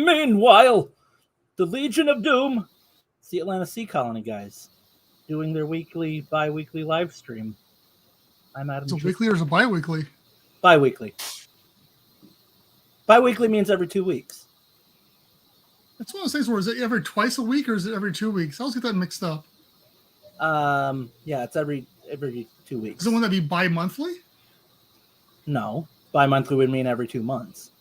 Meanwhile, the Legion of Doom, it's the Atlanta Sea Colony guys, doing their bi-weekly live stream. I'm Adam. Is it weekly or is it bi-weekly? Bi-weekly. Bi-weekly means every 2 weeks. That's one of those things where is it every twice a week or is it every 2 weeks? I always get that mixed up. Yeah, it's every 2 weeks. Does it want to be bi-monthly? No. Bi-monthly would mean every 2 months.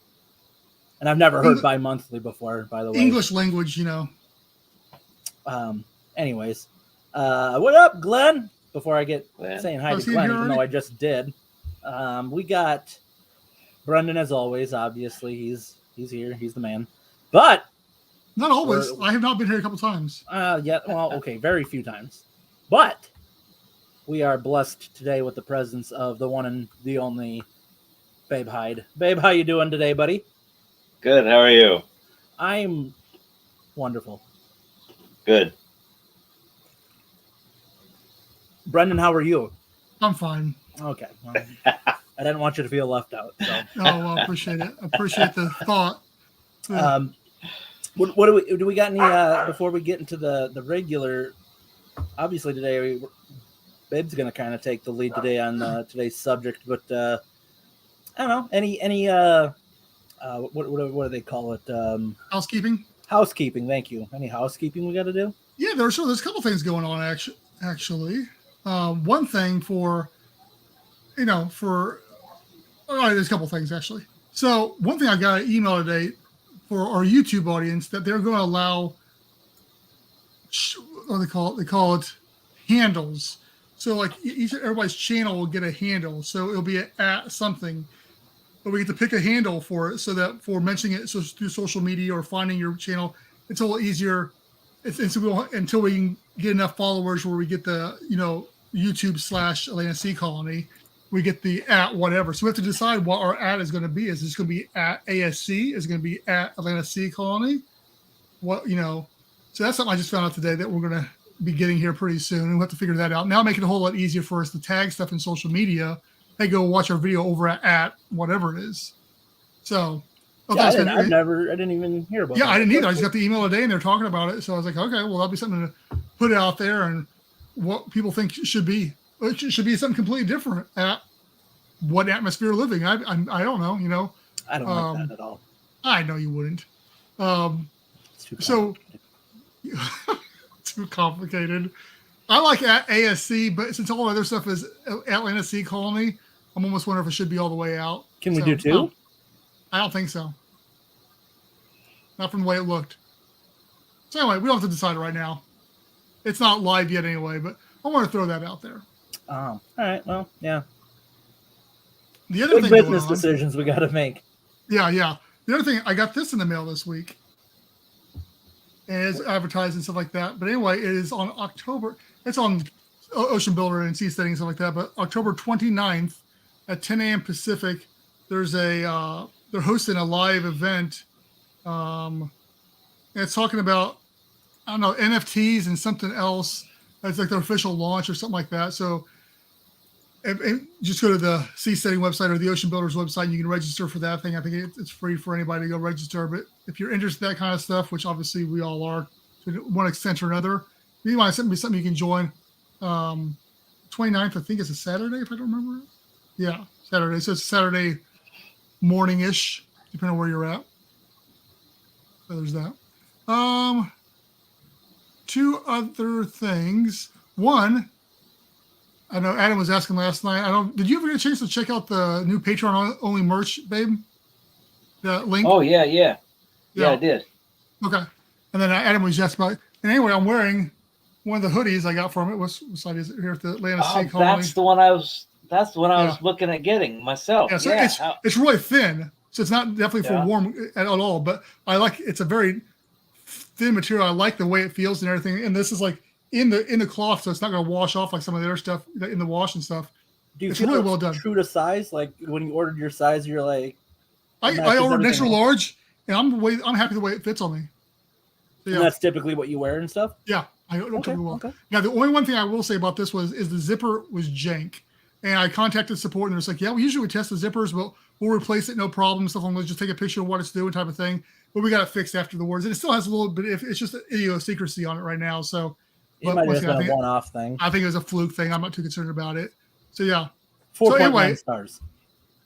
And I've never heard bi-monthly before, by the way. English language, Anyways. What up, Glenn? Before I get saying hi to Glenn, even though I just did. We got Brendan, as always. Obviously, he's here. He's the man. But not always. I have not been here a couple times. Yeah. Well, okay, very few times. But we are blessed today with the presence of the one and the only Babe Hyde. Babe, how you doing today, buddy? Good. How are you? I'm wonderful. Good. Brendan, how are you? I'm fine. Okay. Well, I didn't want you to feel left out. So. I appreciate it. I appreciate the thought. What do we got any before we get into the regular? Obviously today, Babe's going to kind of take the lead today on today's subject, but I don't know. Any what do they call it? Housekeeping. Housekeeping. Thank you. Any housekeeping we got to do? Yeah, there's a couple things going on actually. One thing there's a couple things actually. So one thing I got an email today for our YouTube audience that they're going to allow, what do they call it? They call it handles. So like everybody's channel will get a handle. So it'll be at something, but we get to pick a handle for it so that for mentioning it through social media or finding your channel, it's a little easier. Until we can get enough followers where we get the, YouTube / Atlanta Sea Colony, we get the at whatever. So we have to decide what our at is going to be. Is this going to be at ASC? Is it going to be at Atlanta Sea Colony? So that's something I just found out today that we're going to be getting here pretty soon. And we'll have to figure that out. Now make it a whole lot easier for us to tag stuff in social media. Hey, go watch our video over at whatever it is. So I didn't even hear about that. Yeah, I didn't either. I just got the email today and they're talking about it. So I was like, okay, well, that'll be something to put out there and what people think should be. It should be something completely different at what atmosphere living. I don't know, I don't like that at all. I know you wouldn't. It's too complicated. Too complicated. I like at ASC, but since all other stuff is Atlanta Sea Colony, I'm almost wondering if it should be all the way out. Can we do two? I don't think so. Not from the way it looked. So anyway, we don't have to decide right now. It's not live yet anyway, but I want to throw that out there. Oh, all right. Well, yeah. The other big business decisions we got to make. Yeah. The other thing, I got this in the mail this week. And it's advertised and stuff like that. But anyway, it is on October. It's on Ocean Builder and Seasteading and stuff like that. But October 29th at 10 a.m. Pacific, there's they're hosting a live event. And it's talking about, I don't know, NFTs and something else. It's like their official launch or something like that. So just go to the Seasteading website or the Ocean Builders website and you can register for that thing. I think it's free for anybody to go register. But if you're interested in that kind of stuff, which obviously we all are, to one extent or another, you might be something you can join. 29th, I think it's a Saturday, if I don't remember. Yeah, Saturday. So it's Saturday morning-ish, depending on where you're at. So there's that. Two other things. One, I know Adam was asking last night. Did you ever get a chance to check out the new Patreon only merch, babe? The link? Oh, yeah, I did. Okay. And then Adam was just about, and anyway, I'm wearing one of the hoodies I got from it. What side is it here at the Atlanta Sea Colony? That's the one I was looking at getting myself. Yeah, so it's really thin. So it's not definitely for warm at all, but it's a very thin material. I like the way it feels and everything. And this is like in the cloth, so it's not going to wash off like some of the other stuff in the wash and stuff. It's really well done. True to size, like when you ordered your size, you're like, I ordered an extra large, and I'm happy the way it fits on me. So, yeah. And that's typically what you wear and stuff. Yeah, I don't typically well. Okay. Now the only one thing I will say about this is the zipper was jank, and I contacted support, and they're like, yeah, we usually test the zippers, but we'll replace it, no problem. Stuff like that. Just take a picture of what it's doing, type of thing. but we got it fixed after the wars. And it still has a little bit. It's just idiosyncrasy on it right now. So, It might have been a one-off thing. I think it was a fluke thing. I'm not too concerned about it. So yeah. 4.9 stars.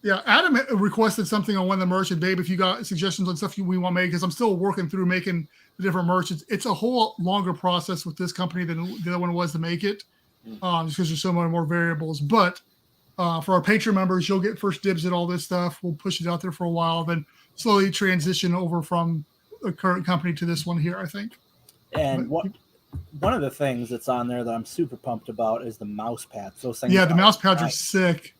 Yeah, Adam requested something on one of the merch, and Babe, if you got suggestions on stuff we want to make, because I'm still working through making the different merch. It's a whole longer process with this company than the other one was to make it, just because there's so many more variables. But for our Patreon members, you'll get first dibs at all this stuff. We'll push it out there for a while, then slowly transition over from the current company to this one here, I think. And one of the things that's on there that I'm super pumped about is the mouse pads. Those things. Yeah, the mouse pads are sick.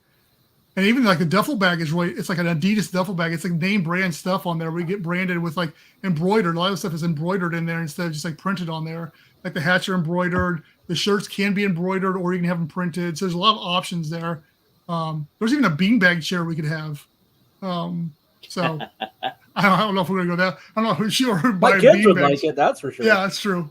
And even like the duffel bag is really, it's like an Adidas duffel bag. It's like name brand stuff on there. We get branded with like embroidered. A lot of stuff is embroidered in there instead of just like printed on there. Like the hats are embroidered. The shirts can be embroidered, or you can have them printed. So there's a lot of options there. There's even a beanbag chair we could have. So I don't know if we're gonna go there. I don't know who sure my kids would like it. That's for sure. Yeah, that's true.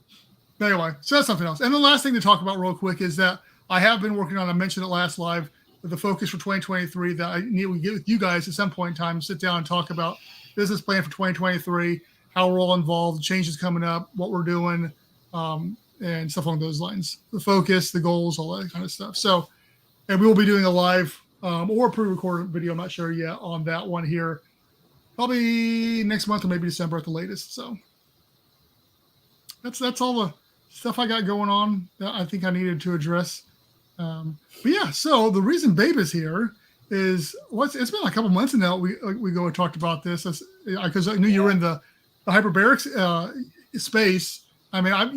Anyway, so that's something else. And the last thing to talk about real quick is that I have been working on. I mentioned it last live. The focus for 2023 that I need to get with you guys at some point in time, sit down and talk about business plan for 2023, how we're all involved, changes coming up, what we're doing, and stuff along those lines. The focus, the goals, all that kind of stuff. So, and we will be doing a live or a pre-recorded video. I'm not sure yet on that one here. Probably next month or maybe December at the latest. So that's all the stuff I got going on that I think I needed to address. But yeah, so the reason Babe is here is it's been a couple months now. We go and talked about this because I knew you were in the hyperbaric space. I mean, I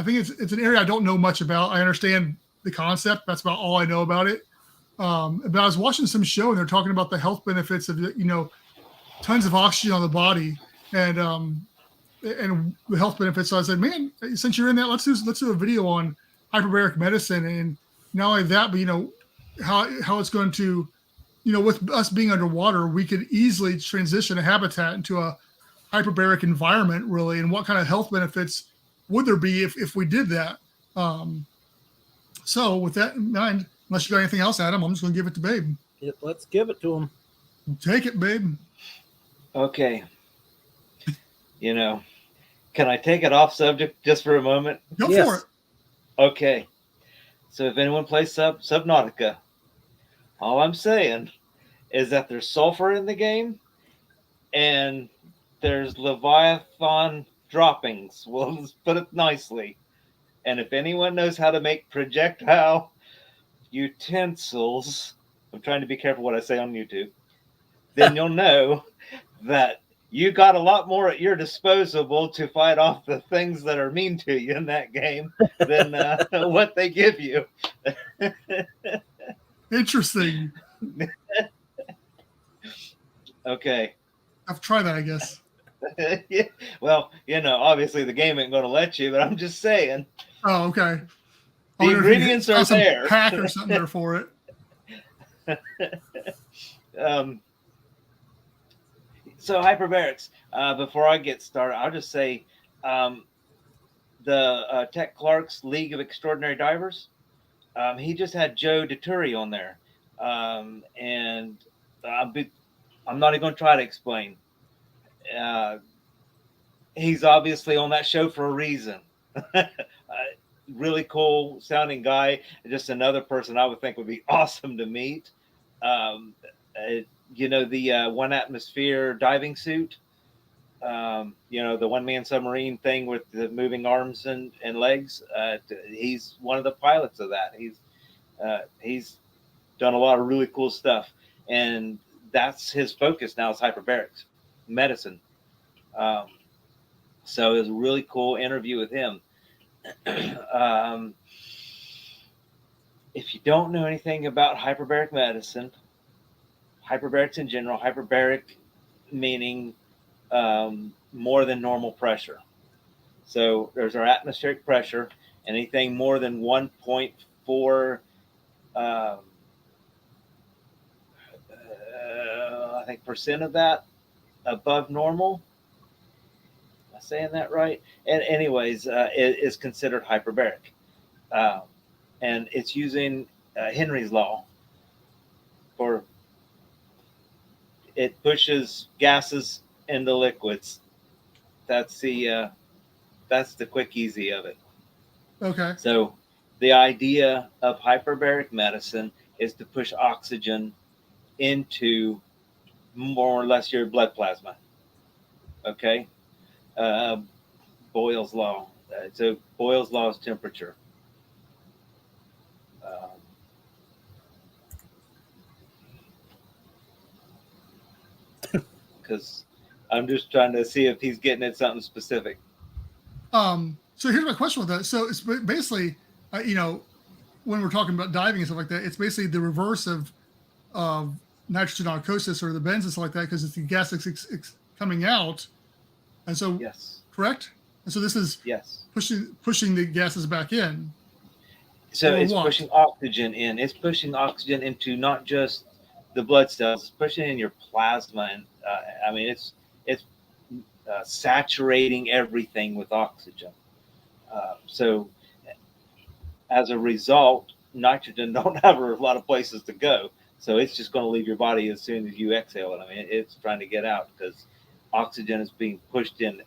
think it's an area I don't know much about. I understand the concept. That's about all I know about it. But I was watching some show and they're talking about the health benefits of tons of oxygen on the body and the health benefits. So I said, man, since you're in that, let's do a video on hyperbaric medicine, and not only that, but how it's going to, with us being underwater, we could easily transition a habitat into a hyperbaric environment, really, and what kind of health benefits would there be if we did that? So with that in mind, unless you got anything else, Adam, I'm just going to give it to Babe. Yep, let's give it to him. Take it, Babe. Okay. Can I take it off subject just for a moment? Go for it. Okay, so if anyone plays Subnautica, all I'm saying is that there's sulfur in the game and there's Leviathan droppings. Well, let's put it nicely. And if anyone knows how to make projectile utensils, I'm trying to be careful what I say on YouTube, then you'll know that you got a lot more at your disposal to fight off the things that are mean to you in that game than what they give you. Interesting. Okay. I've tried that, I guess. Yeah. Well, obviously the game ain't going to let you, but I'm just saying. Oh, okay. The ingredients are there. Pack or something there for it. So hyperbarics, before I get started, I'll just say the Tech Clark's League of Extraordinary Divers, he just had Joe DeTuri on there. And I'm not even going to try to explain. He's obviously on that show for a reason. Really cool sounding guy. Just another person I would think would be awesome to meet. The one atmosphere diving suit, the one-man submarine thing with the moving arms and legs. He's one of the pilots of that. He's done a lot of really cool stuff, and that's his focus now is hyperbarics medicine. So it was a really cool interview with him. If you don't know anything about hyperbaric medicine, hyperbarics in general, hyperbaric meaning more than normal pressure. So there's our atmospheric pressure. Anything more than 1.4, I think percent of that above normal. Am I saying that right? And anyways, it is considered hyperbaric. And it's using Henry's law for it pushes gases in the liquids. That's the quick easy of it. Okay. So the idea of hyperbaric medicine is to push oxygen into more or less your blood plasma. Okay. Uh, Boyle's law. So Boyle's law is temperature. Because I'm just trying to see if he's getting at something specific. So here's my question with that. So it's basically, when we're talking about diving and stuff like that, it's basically the reverse of nitrogen narcosis or the bends and stuff like that, because it's the gas that's coming out. And so, Yes. correct? And so this is Yes. pushing the gases back in. So it's pushing oxygen in. It's pushing oxygen into not just the blood cells. It's pushing in your plasma, and I mean it's saturating everything with oxygen. So as a result, nitrogen don't have a lot of places to go. So it's just going to leave your body as soon as you exhale it. I mean, it's trying to get out because oxygen is being pushed in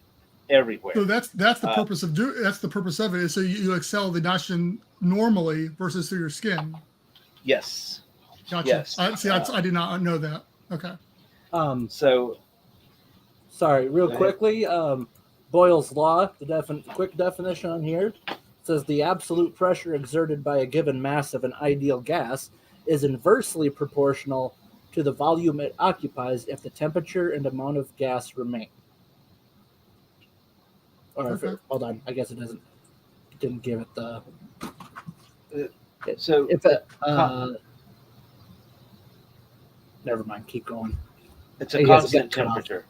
everywhere. So that's the purpose of that's the purpose of it, is so you exhale the nitrogen normally versus through your skin. Yes. Gotcha. Yes. I did not know that. Okay. So, sorry, real quickly. Boyle's law, the quick definition on here says the absolute pressure exerted by a given mass of an ideal gas is inversely proportional to the volume it occupies if the temperature and amount of gas remain. Or Okay. hold on, I guess it didn't give it the. So if it, never mind, keep going. It's a constant temperature.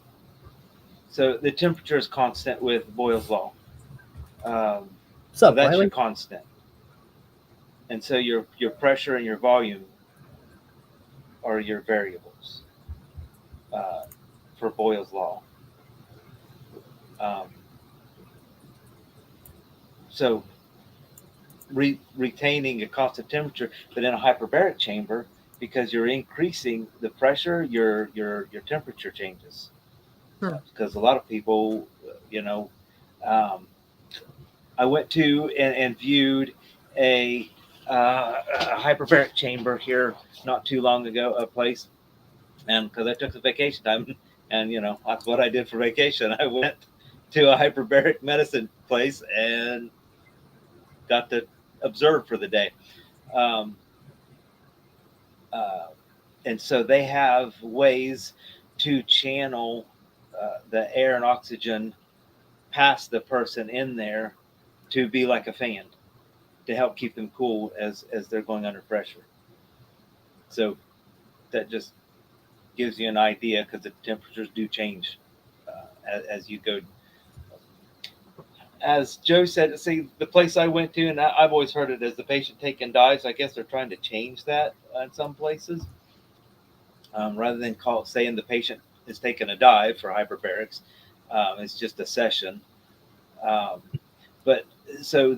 So the temperature is constant with Boyle's law. So that's Wiley? your constant. And so your pressure and your volume are your variables for Boyle's law. So retaining a constant temperature, but in a hyperbaric chamber, because you're increasing the pressure, your temperature changes. Sure. Because a lot of people, I went to and viewed a hyperbaric chamber here not too long ago, a place, and because I took the vacation time, and that's what I did for vacation. I went to a hyperbaric medicine place and got to observe for the day. And so they have ways to channel the air and oxygen past the person in there to be like a fan to help keep them cool as they're going under pressure. So that just gives you an idea, because the temperatures do change as you go. As Joe said, see, the place I went to, and I've always heard it as the patient taking dives. I guess they're trying to change that in some places. Rather than saying the patient is taking a dive for hyperbarics, it's just a session. But so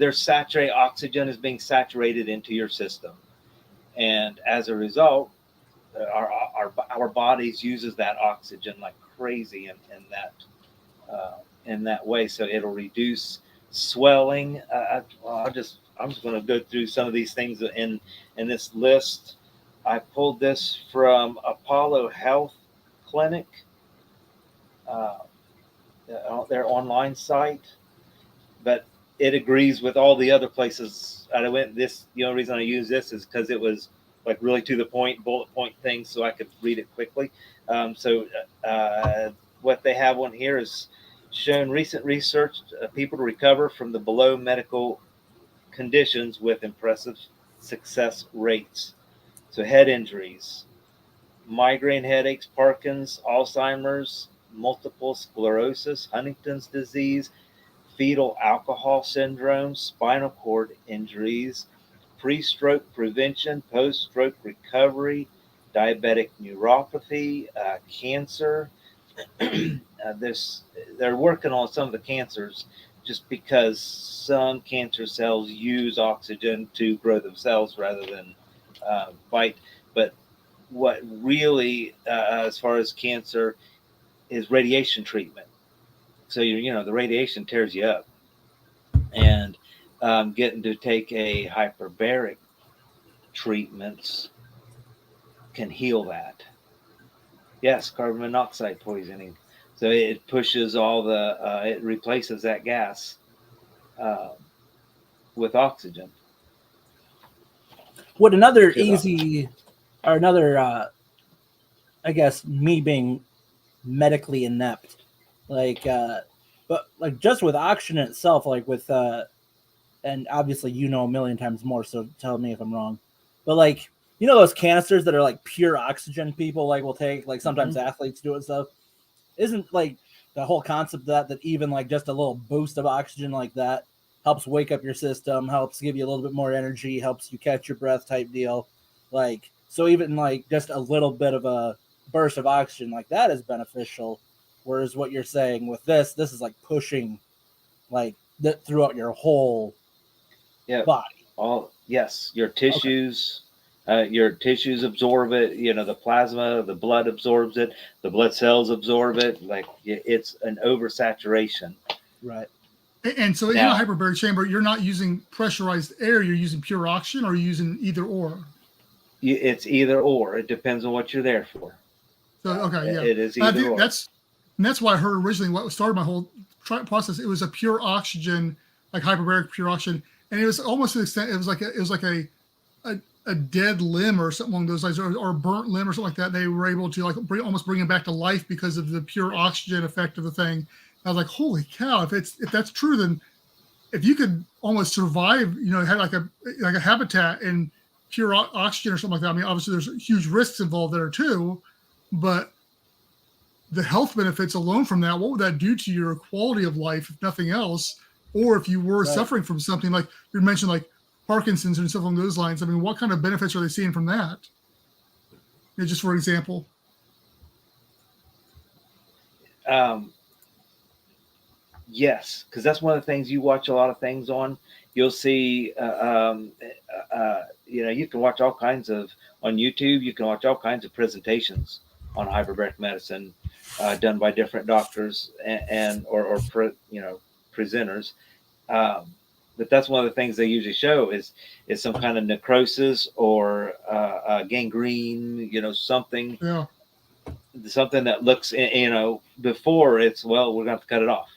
oxygen is being saturated into your system, and as a result, our bodies uses that oxygen like crazy in that way. So it'll reduce swelling. I'm just going to go through some of these things in this list. I pulled this from Apollo Health Clinic, their online site, but it agrees with all the other places I went. The only reason I use this is because it was like really to the point, bullet point things, so I could read it quickly. What they have on here is shown recent research people to recover from the below medical conditions with impressive success rates. So head injuries, migraine headaches, Parkinson's, Alzheimer's, multiple sclerosis, Huntington's disease, fetal alcohol syndrome, spinal cord injuries, pre-stroke prevention, post-stroke recovery, diabetic neuropathy, cancer. They're working on some of the cancers just because some cancer cells use oxygen to grow themselves rather than fight. But what really, as far as cancer, is radiation treatment. So the radiation tears you up, and getting to take a hyperbaric treatments can heal that. Yes, carbon monoxide poisoning. So it pushes it replaces that gas with oxygen. Would another easy, or another, I guess, me being medically inept, like, but like just with oxygen itself, like with, and obviously a million times more, so tell me if I'm wrong, but like, those canisters that are like pure oxygen people like will take, like sometimes athletes do it and stuff. Isn't like the whole concept that even like just a little boost of oxygen like that helps wake up your system, helps give you a little bit more energy, helps you catch your breath type deal. Like, so even like just a little bit of a burst of oxygen like that is beneficial. Whereas what you're saying with this is like pushing like that throughout your whole body. Yes, your tissues. Your tissues absorb it. The plasma, the blood absorbs it. The blood cells absorb it. Like it's an oversaturation. Right. And so in a hyperbaric chamber, you're not using pressurized air. You're using pure oxygen, or you're using either or. It's either or. It depends on what you're there for. So okay, yeah, it is either or. That's why I heard originally what started my whole process. It was a pure oxygen, like hyperbaric pure oxygen, and it was almost to the extent it was like a dead limb or something along those lines, or a burnt limb or something like that. They were able to like almost bring it back to life because of the pure oxygen effect of the thing. I was like, holy cow! If that's true, then if you could almost survive, had like a habitat in pure oxygen or something like that. I mean, obviously there's huge risks involved there too, but the health benefits alone from that, what would that do to your quality of life, if nothing else? Or if you were suffering from something like you mentioned, like Parkinson's and stuff along those lines. I mean, what kind of benefits are they seeing from that? Just for example. Yes, because that's one of the things you watch a lot of things on. You'll see, you can watch all kinds of on YouTube. You can watch all kinds of presentations on hyperbaric medicine done by different doctors or presenters. But that's one of the things they usually show is some kind of necrosis or gangrene, something that looks, before it's, well, we're going to have to cut it off.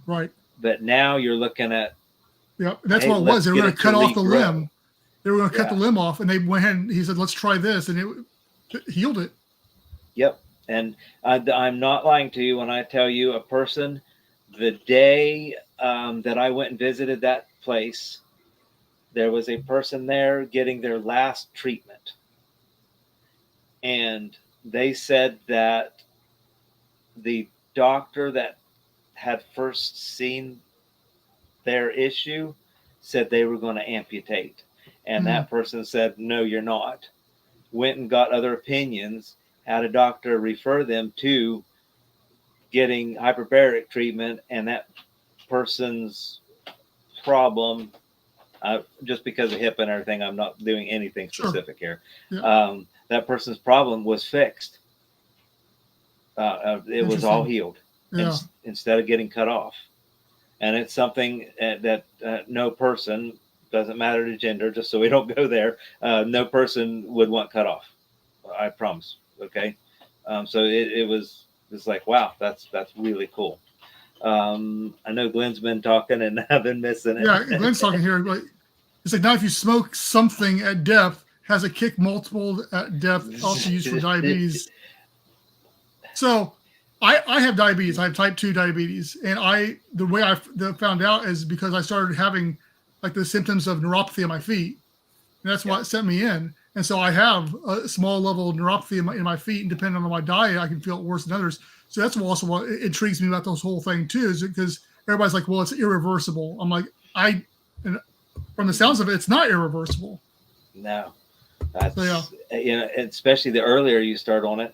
Right. But now you're looking at. Yeah, that's what it was. They were going to cut off the limb. They were going to cut the limb off, and they went ahead and he said, let's try this. And it healed it. Yep. And I'm not lying to you when I tell you a person, the day that I went and visited that place, there was a person there getting their last treatment. And they said that the doctor that had first seen their issue said they were going to amputate. And that person said, no, you're not. Went and got other opinions, had a doctor refer them to getting hyperbaric treatment, and that person's problem, just because of HIPAA and everything, I'm not doing anything specific here. Yeah. That person's problem was fixed. It was all healed instead of getting cut off. And it's something that no person, doesn't matter the gender, just so we don't go there, no person would want cut off. I promise. Okay. So it was like, wow, that's really cool. I know Glenn's been talking and I've been missing it. Yeah, Glenn's talking here. But it's like now if you smoke something at depth, has a kick multiple at depth, also used for diabetes. So I have diabetes. I have type 2 diabetes. And the way I found out is because I started having like the symptoms of neuropathy in my feet. And that's why it sent me in. And so I have a small level of neuropathy in my feet, and depending on my diet, I can feel it worse than others. So that's also what intrigues me about this whole thing too, is because everybody's like, well, it's irreversible. I'm like, and from the sounds of it, it's not irreversible. No, that's, especially the earlier you start on it,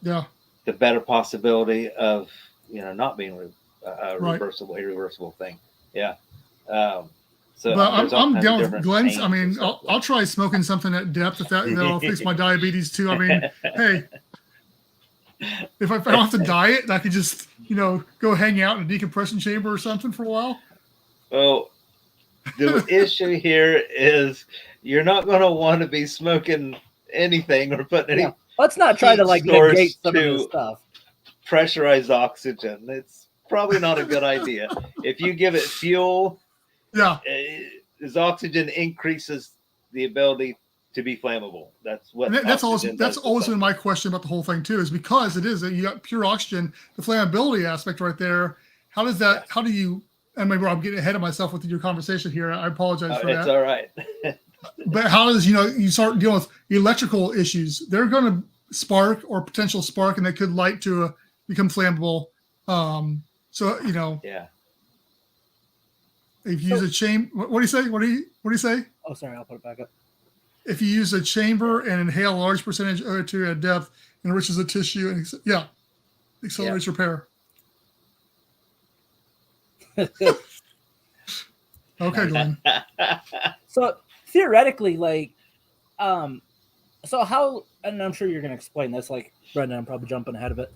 the better possibility of, not being a reversible, irreversible thing. Yeah. So but I'm down with Glenn's. I mean, I'll try smoking something at depth if that'll fix my diabetes too. I mean, hey, if I don't have to diet, I could just, go hang out in a decompression chamber or something for a while. Well, the issue here is you're not going to want to be smoking anything or putting any Let's not try to heat negate source some of this to stuff. pressurized oxygen. It's probably not a good idea. If you give it fuel, as oxygen increases the ability to be flammable. That's what that's always been my question about the whole thing too, is because it is that you got pure oxygen, the flammability aspect right there. How does that? How do you? And maybe I'm getting ahead of myself with your conversation here. I apologize for that. It's all right. But how does you start dealing with electrical issues? They're going to spark or potential spark, and they could light to become flammable. Yeah. If you use a chamber, what do you say? What do you say? Oh, sorry, I'll put it back up. If you use a chamber and inhale a large percentage of to a depth, enriches the tissue and accelerates repair. Okay, Glenn. So theoretically, so how? And I'm sure you're going to explain this, like Brendan. I'm probably jumping ahead of it.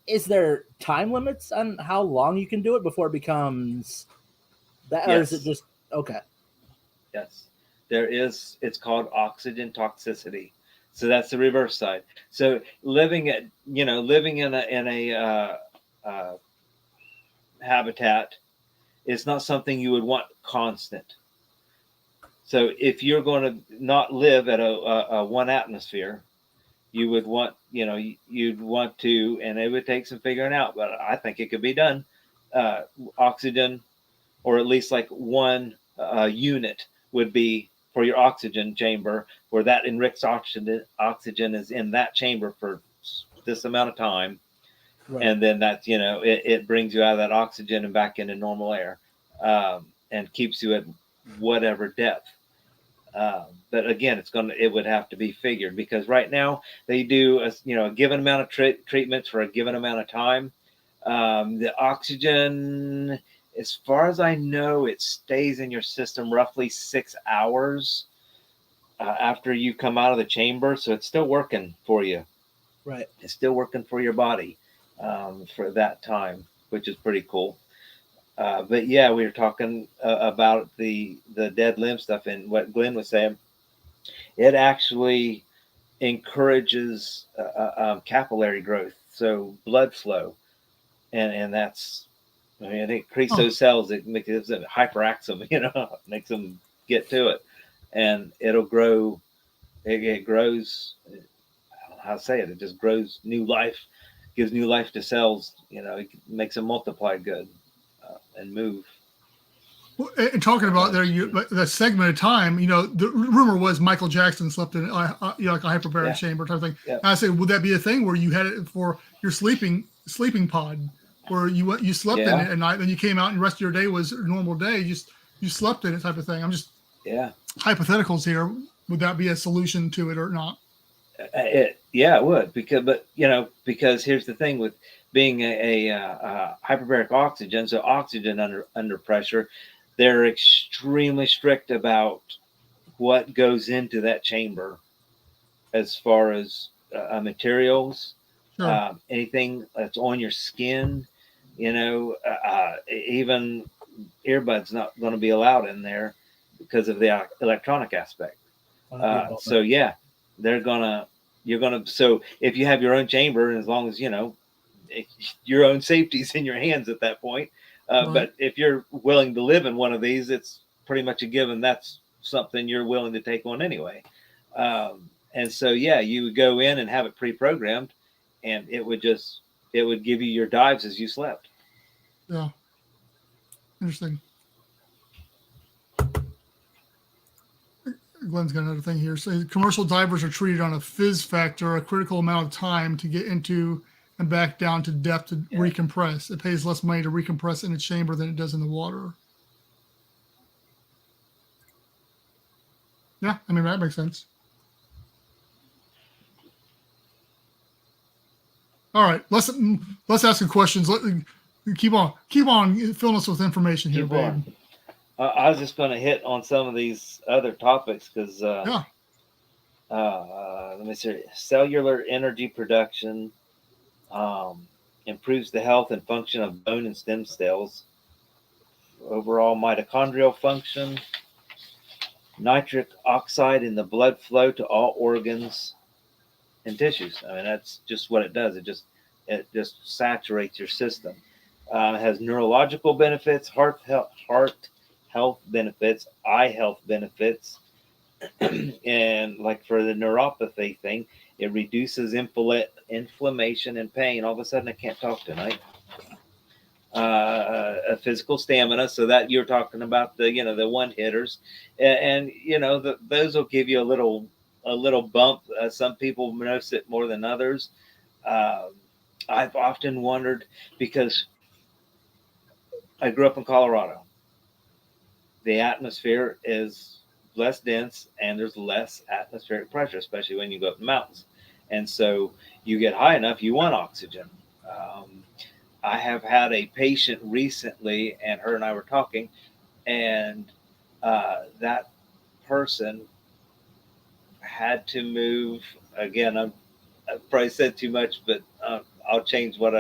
Is there time limits on how long you can do it before it becomes that, or is it just okay? Yes, there is. It's called oxygen toxicity. So that's the reverse side. So living in a habitat is not something you would want constant. So if you're going to not live at a 1 atmosphere, you would want, you'd want to, and it would take some figuring out, but I think it could be done. Oxygen, or at least like one unit would be for your oxygen chamber, where that enriched oxygen is in that chamber for this amount of time. Right. And then that's, it brings you out of that oxygen and back into normal air, and keeps you at whatever depth. But again, it would have to be figured, because right now they do a given amount of treatments for a given amount of time. The oxygen, as far as I know, it stays in your system roughly 6 hours after you come out of the chamber. So it's still working for you. Right. It's still working for your body for that time, which is pretty cool. But yeah, we were talking about the dead limb stuff, and what Glenn was saying, it actually encourages capillary growth, so blood flow, and that's, it increases those cells. It makes them hyperactive, makes them get to it, and it'll grow. It grows. I don't know how to say it. It just grows new life, gives new life to cells. It makes them multiply good. And move. Well, and talking about that segment of time, the rumor was Michael Jackson slept in like a hyperbaric chamber type of thing. Yeah. And I said, would that be a thing where you had it for your sleeping pod, where you slept in it at night, then you came out and the rest of your day was a normal day, you slept in it type of thing? I'm just hypotheticals here. Would that be a solution to it or not? It would, because here's the thing with being a hyperbaric oxygen, so oxygen under pressure, they're extremely strict about what goes into that chamber as far as materials, anything that's on your skin, even earbuds not going to be allowed in there because of the electronic aspect. So so if you have your own chamber, and as long as your own safety's in your hands at that point. But if you're willing to live in one of these, it's pretty much a given. That's something you're willing to take on anyway. And so, you would go in and have it pre-programmed, and it would give you your dives as you slept. Yeah. Interesting. Glenn's got another thing here. So commercial divers are treated on a fizz factor, a critical amount of time to get into and back down to depth to recompress. It pays less money to recompress in a chamber than it does in the water. Yeah, I mean, that makes sense. All right, let's ask some questions. Keep on filling us with information here, babe. I was just going to hit on some of these other topics because let me see, cellular energy production, improves the health and function of bone and stem cells, overall mitochondrial function, nitric oxide in the blood flow to all organs and tissues. I mean, that's just what it does. It just saturates your system. It has neurological benefits, heart health benefits, eye health benefits, and like for the neuropathy thing, it reduces inflammation and pain. All of a sudden, I can't talk tonight. A physical stamina, so that you're talking about the one hitters, and those will give you a little bump. Some people notice it more than others. I've often wondered, because I grew up in Colorado. The atmosphere is less dense and there's less atmospheric pressure, especially when you go up the mountains. And so you get high enough, you want oxygen. I have had a patient recently, and her and I were talking, and that person had to move. Again, I probably said too much, but I'll change what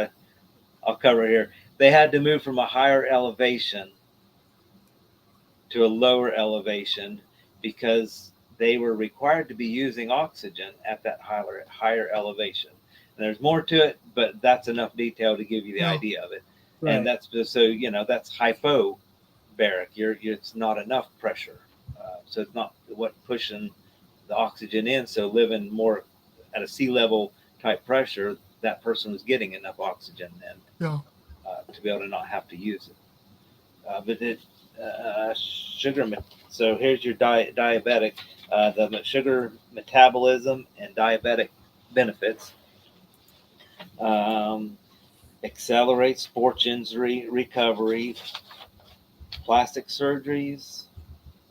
I'll cover here. They had to move from a higher elevation to a lower elevation because they were required to be using oxygen at that higher elevation. And there's more to it, but that's enough detail to give you the idea of it. Right. And that's just, so that's hypobaric. It's not enough pressure, so it's not what pushing the oxygen in. So living more at a sea level type pressure, that person was getting enough oxygen then to be able to not have to use it. But it sugar. So here's your diabetic, the sugar metabolism and diabetic benefits. Accelerates sports injury recovery, plastic surgeries,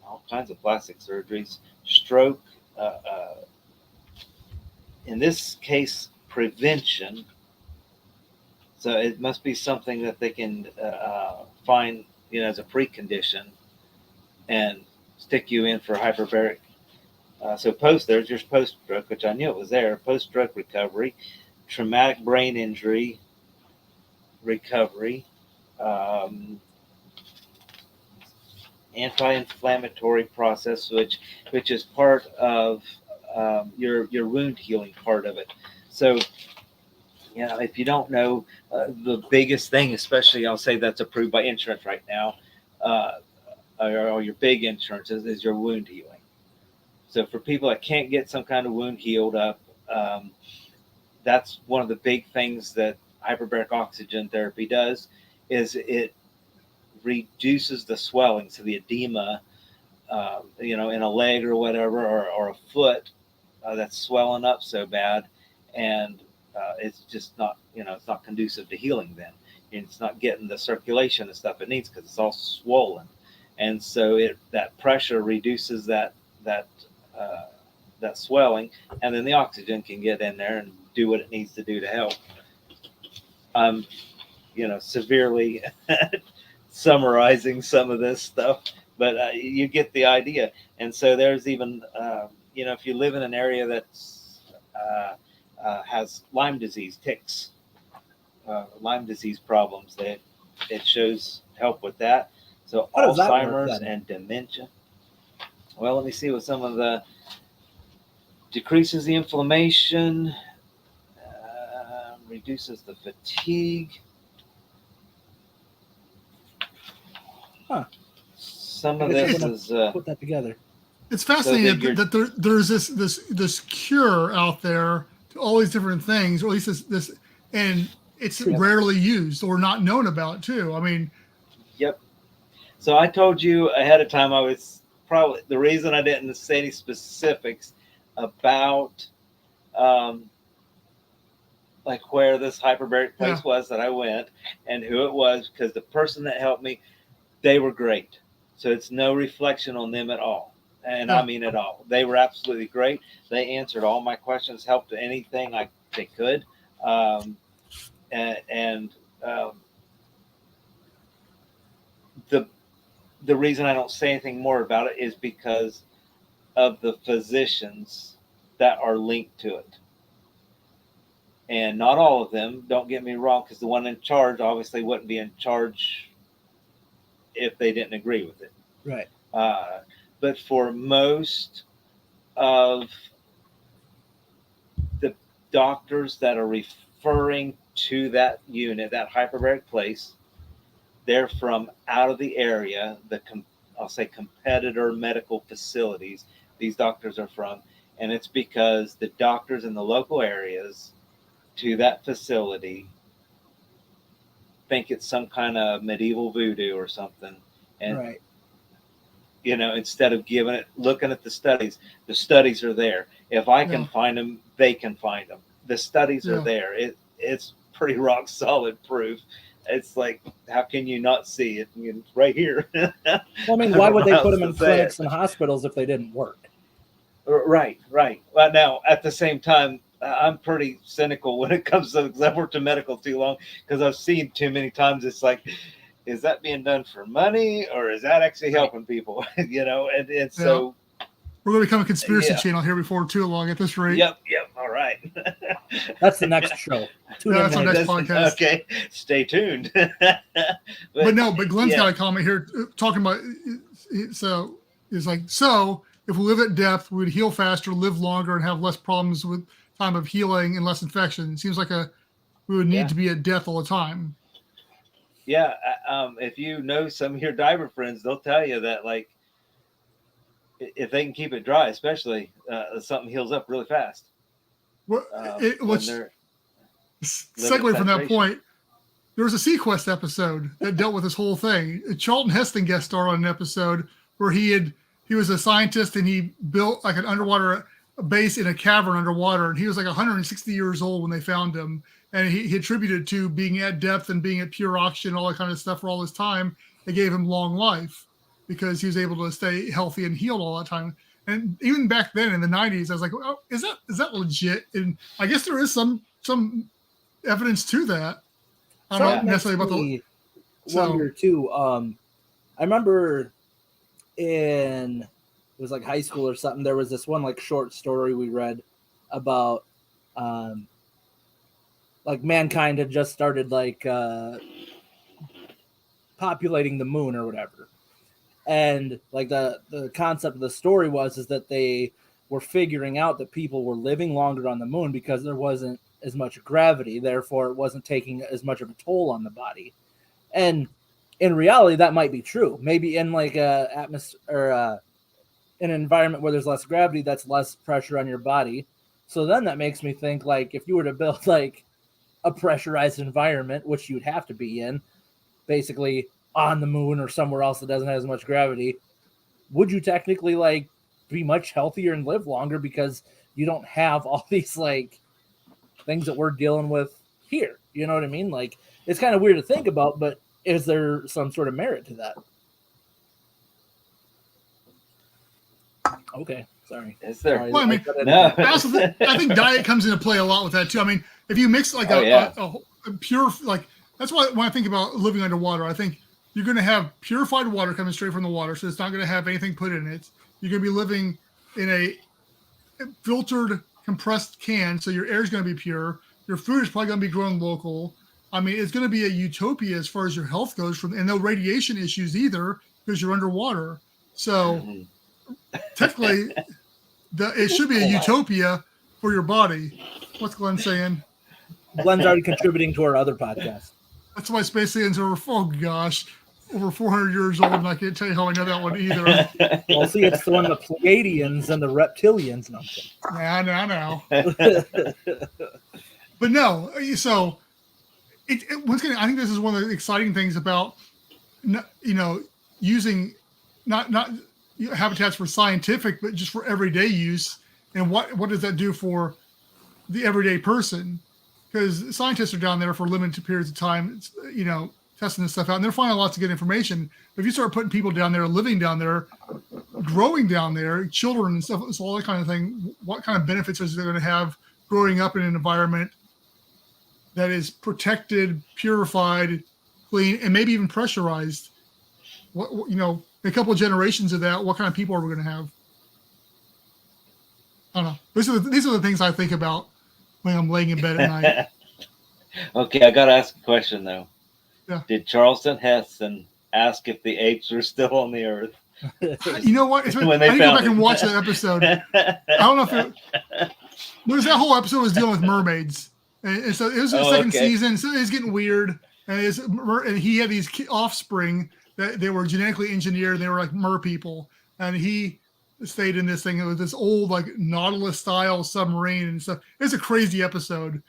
all kinds of plastic surgeries, stroke. In this case, prevention. So it must be something that they can find, as a precondition and stick you in for hyperbaric. So there's your post-stroke, which I knew it was there. Post-stroke recovery, traumatic brain injury recovery, anti-inflammatory process, which is part of your wound healing part of it. So, if you don't know, the biggest thing, especially I'll say that's approved by insurance right now, or your big insurance is your wound healing. So for people that can't get some kind of wound healed up, that's one of the big things that hyperbaric oxygen therapy does, is it reduces the swelling. So the edema, in a leg or whatever, or a foot that's swelling up so bad, and it's just not, it's not conducive to healing then. And it's not getting the circulation and stuff it needs because it's all swollen. And so that pressure reduces that swelling, and then the oxygen can get in there and do what it needs to do to help. Severely summarizing some of this stuff, but you get the idea. And so there's even, if you live in an area that's has Lyme disease, ticks, Lyme disease problems, that it shows help with that. So Alzheimer's and dementia. Well, let me see what some of the decreases the inflammation, reduces the fatigue. Some of this is put that together. It's fascinating that there's this cure out there to all these different things, or at least this, and it's rarely used or not known about too. I mean, yep. So I told you ahead of time, I was probably the reason I didn't say any specifics about like where this hyperbaric place was that I went and who it was, because the person that helped me, they were great. So it's no reflection on them at all. And I mean at all. They were absolutely great. They answered all my questions, helped anything they could. The reason I don't say anything more about it is because of the physicians that are linked to it. And not all of them, don't get me wrong, because the one in charge obviously wouldn't be in charge if they didn't agree with it. Right. But for most of the doctors that are referring to that unit, that hyperbaric place, they're from out of the area, I'll say competitor medical facilities these doctors are from. And it's because the doctors in the local areas to that facility think it's some kind of medieval voodoo or something. And, right. Instead of looking at the studies are there. If I can find them, they can find them. The studies are there. It's pretty rock solid proof. It's like, how can you not see it? It's right here. Well, I mean, why would they put them in clinics and hospitals if they didn't work? Right. Well, now, at the same time, I'm pretty cynical when it comes to, because I've worked in medical too long, because I've seen too many times, it's like, is that being done for money or is that actually helping people? And so we're going to become a conspiracy channel here before too long at this rate. Yep. All right. That's the next show. That's our next podcast. Okay. Stay tuned. but Glenn's got a comment here talking about, so it's like, if we live at depth, we would heal faster, live longer, and have less problems with time of healing and less infection. It seems like we would need to be at depth all the time. Yeah. If you know some of your diver friends, they'll tell you that, like, if they can keep it dry, especially, something heals up really fast. Segue from that point, there was a Sequest episode that dealt with this whole thing. Charlton Heston guest star on an episode where he was a scientist and he built like an underwater base in a cavern underwater, and he was like 160 years old when they found him, and he attributed to being at depth and being at pure oxygen, all that kind of stuff for all his time. It gave him long life because he was able to stay healthy and healed all that time. And even back then in the 90s, I was like, oh, is that legit? And I guess there is some evidence to that. I don't know necessarily about the wonder too. I remember it was like high school or something, there was this one like short story we read about like mankind had just started like populating the moon or whatever. And like the concept of the story is that they were figuring out that people were living longer on the moon because there wasn't as much gravity, therefore it wasn't taking as much of a toll on the body. And in reality, that might be true. Maybe in like a atmosphere or an environment where there's less gravity, that's less pressure on your body. So then that makes me think, like, if you were to build like a pressurized environment, which you'd have to be in, basically on the moon or somewhere else that doesn't have as much gravity, would you technically like be much healthier and live longer because you don't have all these like things that we're dealing with here? You know what I mean? Like, it's kind of weird to think about, but is there some sort of merit to that? Okay, sorry. Is there? Sorry. Well, I mean, no. I think diet comes into play a lot with that too. I mean, if you mix like a pure, like, that's why when I think about living underwater, I think you're going to have purified water coming straight from the water, so it's not going to have anything put in it. You're going to be living in a filtered, compressed can, so your air is going to be pure. Your food is probably going to be grown local. I mean, it's going to be a utopia as far as your health goes, and no radiation issues either because you're underwater. So technically, it should be a utopia for your body. What's Glenn saying? Glenn's already contributing to our other podcast. That's why Space Aliens are, over 400 years old, and I can't tell you how I know that one either. Well, see, it's the one the Pleiadians and the reptilians. No, I know. But no, so once again, I think this is one of the exciting things about, using not habitats for scientific, but just for everyday use. And what does that do for the everyday person? Because scientists are down there for limited periods of time, testing this stuff out, and they're finding lots of good information. But if you start putting people down there, living down there, growing down there, children and stuff, so all that kind of thing, what kind of benefits is they going to have growing up in an environment that is protected, purified, clean, and maybe even pressurized? In a couple of generations of that, what kind of people are we going to have? I don't know. These are the things I think about when I'm laying in bed at night. Okay, I got to ask a question, though. Yeah. Did Charleston Heston ask if the apes were still on the earth? You know what? When they I need to go found back and watch that episode. I don't know if there's that whole episode was dealing with mermaids. And so it was the second season, so it's getting weird. And he had these offspring that they were genetically engineered. They were like mer people. And he stayed in this thing. It was this old like Nautilus style submarine and stuff. It's a crazy episode.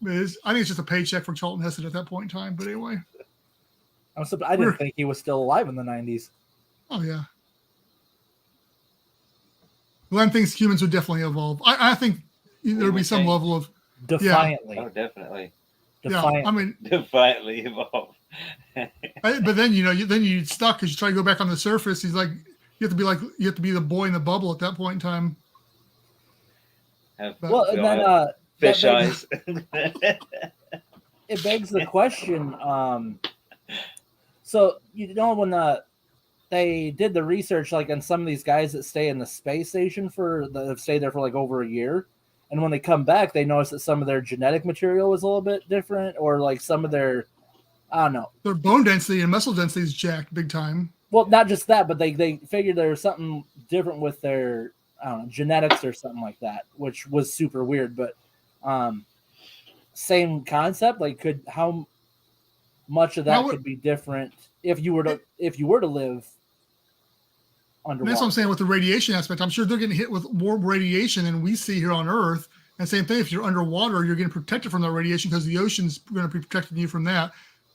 I think it's just a paycheck for Charlton Heston at that point in time. But anyway, I didn't think he was still alive in the 90s. Oh yeah. Glenn thinks humans would definitely evolve. I think there would be some level of defiantly. Oh, definitely. Defiantly. Yeah, I mean, defiantly evolve. But then you stuck because you try to go back on the surface. He's like, you have to be the boy in the bubble at that point in time. And then fish eyes. It begs the question. So when they did the research, like on some of these guys that stay in the space station that have stayed there for like over a year, and when they come back, they notice that some of their genetic material was a little bit different, or like some of their, I don't know, their bone density and muscle density is jacked big time. Well, not just that, but they figured there was something different with their, I don't know, genetics or something like that, which was super weird. But same concept. Like, how much of that could be different if you were to live underwater? That's what I'm saying with the radiation aspect. I'm sure they're getting hit with more radiation than we see here on Earth. And same thing, if you're underwater, you're getting protected from that radiation because the ocean's going to be protecting you from that.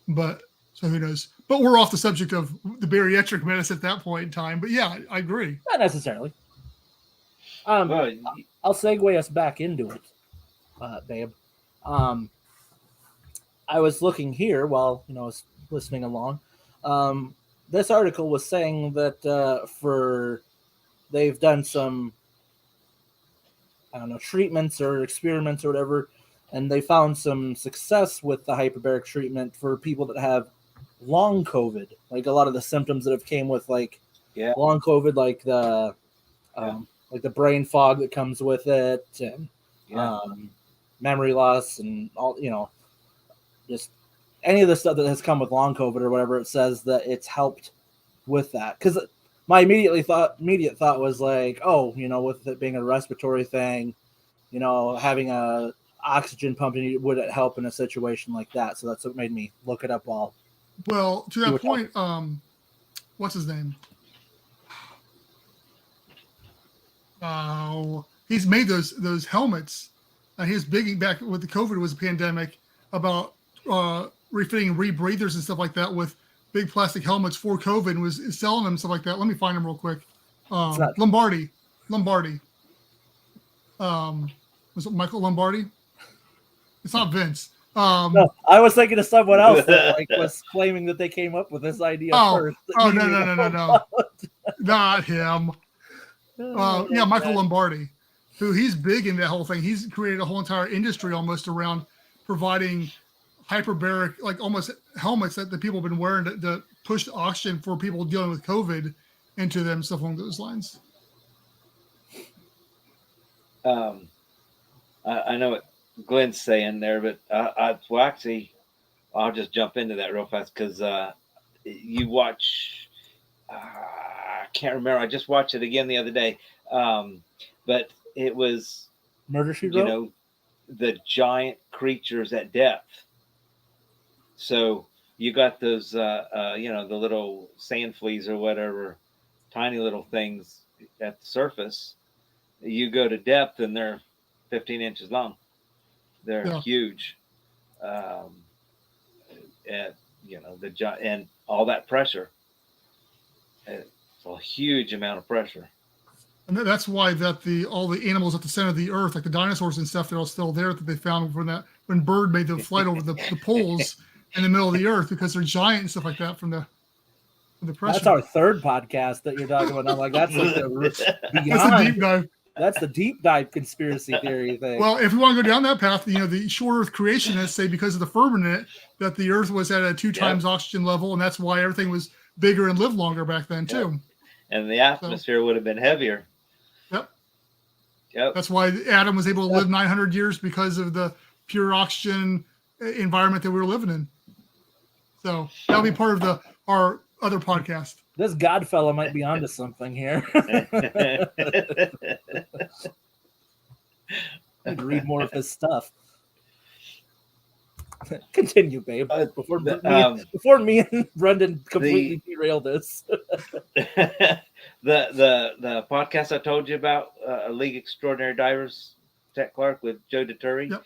But so who knows? But we're off the subject of the bariatric medicine at that point in time. But yeah, I agree. Not necessarily. I'll segue us back into it, babe. I was looking here while I was listening along. This article was saying that they've done some, I don't know, treatments or experiments or whatever, and they found some success with the hyperbaric treatment for people that have long COVID, like a lot of the symptoms that have came with long COVID, like the brain fog that comes with it, and memory loss, and all, just any of the stuff that has come with long COVID or whatever. It says that it's helped with that, because my immediate thought was like, with it being a respiratory thing, having a oxygen pumped in you, would it help in a situation like that? So that's what made me look it up all. Well, to that point, what's his name? Oh, he's made those helmets. He was big back with the COVID was a pandemic about refitting rebreathers and stuff like that with big plastic helmets for COVID, and was selling them, stuff like that. Let me find him real quick. Lombardi. Was it Michael Lombardi? It's not Vince. No, I was thinking of someone else that was claiming that they came up with this idea first. No. Not him. Michael Lombardi, who he's big in that whole thing. He's created a whole entire industry almost around providing hyperbaric, like almost helmets that the people have been wearing to push the oxygen for people dealing with COVID into them, stuff along those lines. I know what Glenn's saying there, but I'll just jump into that real fast because you watch. I can't remember. I just watched it again the other day, but it was Murder, She Wrote. The giant creatures at depth. So you got those, the little sand fleas or whatever, tiny little things at the surface. You go to depth and they're 15 inches long. They're huge. And all that pressure. It's a huge amount of pressure. And that's why all the animals at the center of the earth, like the dinosaurs and stuff, they're all still there that they found when Bird made the flight over the poles in the middle of the earth, because they're giant and stuff like that from the pressure. That's our third podcast that you're talking about. I'm like, that's like that's the deep dive. That's the deep dive conspiracy theory thing. Well, if we want to go down that path, the short Earth creationists say because of the firmament that the Earth was at a 2 times oxygen level, and that's why everything was bigger and lived longer back then too. And the atmosphere would have been heavier. Yep. Yep. That's why Adam was able to live 900 years because of the pure oxygen environment that we were living in. So that'll be part of our other podcast. This Godfella might be onto something here. I need to read more of his stuff. Continue, babe. Before me and Brendan completely derail this. the podcast I told you about, League Extraordinary Divers, Tech Clark with Joe DeTuri. Yep.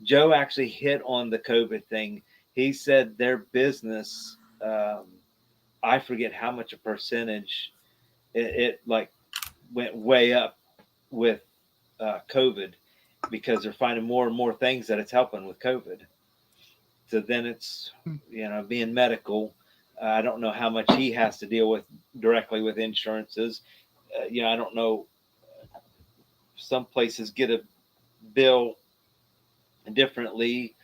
Joe actually hit on the COVID thing. He said their business, I forget how much a percentage, it like went way up with COVID, because they're finding more and more things that it's helping with COVID. So then it's, being medical. I don't know how much he has to deal with directly with insurances. I don't know. Some places get a bill differently,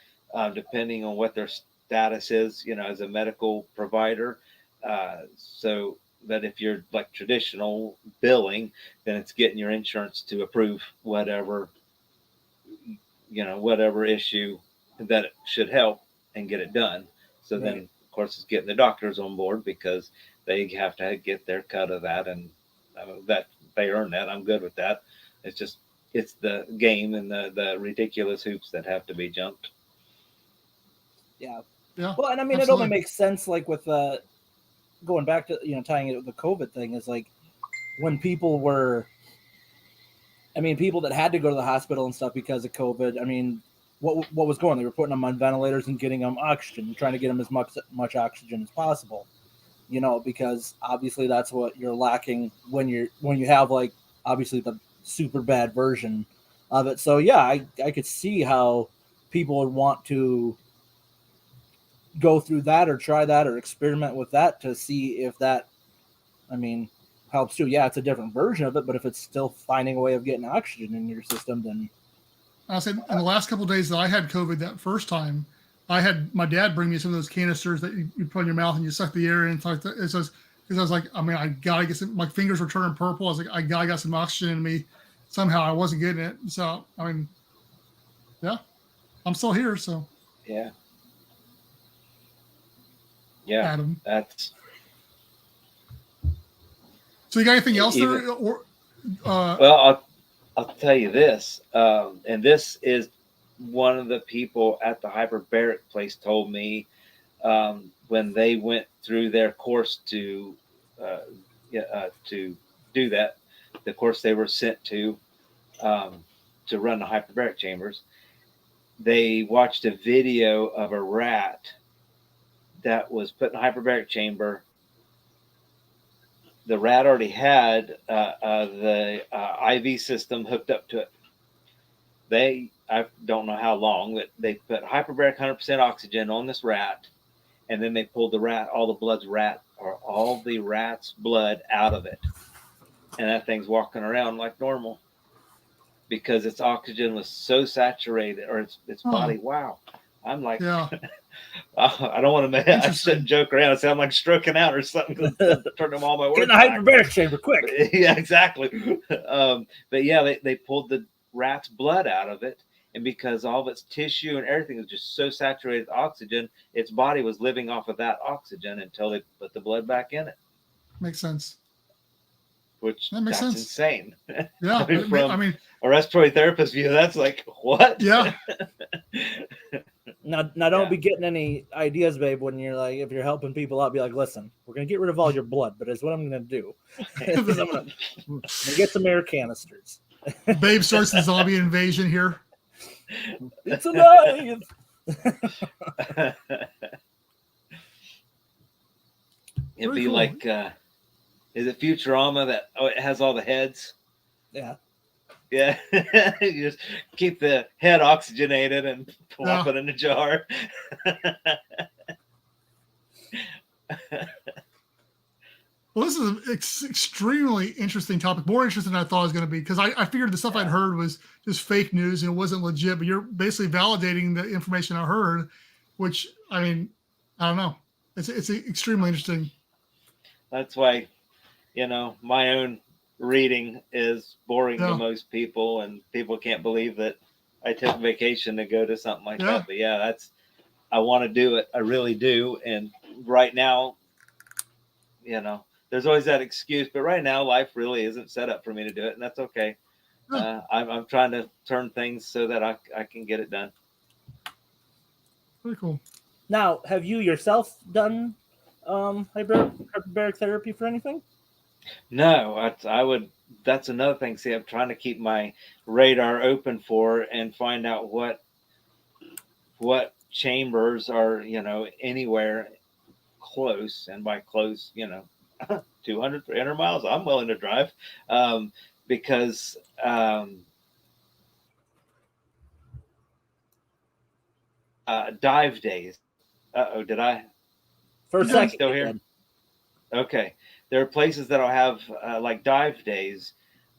depending on what their status is, as a medical provider. So that if you're like traditional billing, then it's getting your insurance to approve whatever issue that it should help and get it done. So then, of course, it's getting the doctors on board, because they have to get their cut of that, and that they earn that. I'm good with that. It's the game and the ridiculous hoops that have to be jumped. Yeah. Well, and I mean, absolutely. It only makes sense, like with going back to tying it with the COVID thing, is like when people that had to go to the hospital and stuff because of COVID. I mean, what was going on? They were putting them on ventilators and getting them oxygen, trying to get them as much oxygen as possible. Because obviously that's what you're lacking when you have, like, obviously the super bad version of it. So yeah, I could see how people would want to go through that or try that or experiment with that to see if that, helps too. Yeah, it's a different version of it, but if it's still finding a way of getting oxygen in your system, then. I said in the last couple of days that I had COVID that first time, I had my dad bring me some of those canisters that you put in your mouth and you suck the air in. Because I was like, I gotta get some. My fingers were turning purple. I was like, I gotta get some oxygen in me. Somehow I wasn't getting it. So yeah, I'm still here. So yeah, Adam. That's. So you got anything else there? Well, I'll tell you this, and this is one of the people at the Hyperbaric place told me when they went through their course to do that, the course they were sent to run the hyperbaric chambers. They watched a video of a rat that was put in a hyperbaric chamber. The rat already had the IV system hooked up to it. I don't know how long, but they put hyperbaric 100% oxygen on this rat, and then they pulled all the rat's blood out of it. And that thing's walking around like normal because its oxygen was so saturated, or its body. Wow. I'm like, yeah. I don't want to. I shouldn't joke around and say I'm like stroking out or something. Turn them all my words. Get in the hyperbaric chamber quick. Yeah, exactly. But yeah, they pulled the rat's blood out of it, and because all of its tissue and everything was just so saturated with oxygen, its body was living off of that oxygen until they put the blood back in it. Makes sense. That makes sense. Insane. Yeah, from a respiratory therapist view, that's like what? Yeah. Now don't be getting any ideas, babe, when you're like, if you're helping people out, be like, listen, we're going to get rid of all your blood, but it's what I'm going to do. I'm going to get some air canisters. Babe starts the zombie invasion here. It's alive. It'd be cool. Like, is it Futurama that it has all the heads? Yeah. Yeah, you just keep the head oxygenated and plop it in a jar. Well, this is an extremely interesting topic, more interesting than I thought it was going to be, because I figured the stuff I'd heard was just fake news and it wasn't legit, but you're basically validating the information I heard, which, I don't know. It's extremely interesting. That's why, my own reading is boring to Yeah. most people, and people can't believe that I took vacation to go to something like Yeah. that. But yeah, I want to do it. I really do. And right now, there's always that excuse, but right now life really isn't set up for me to do it, and that's okay. Yeah. I'm trying to turn things so that I can get it done. Very cool. Now, have you yourself done hyperbaric therapy for anything? No, I would. That's another thing. See, I'm trying to keep my radar open for and find out what chambers are anywhere close, and by close 200 300 miles I'm willing to drive, because dive days. Uh-oh, did I For a Yeah. second, still you here? did. Okay, there are places that'll have like dive days.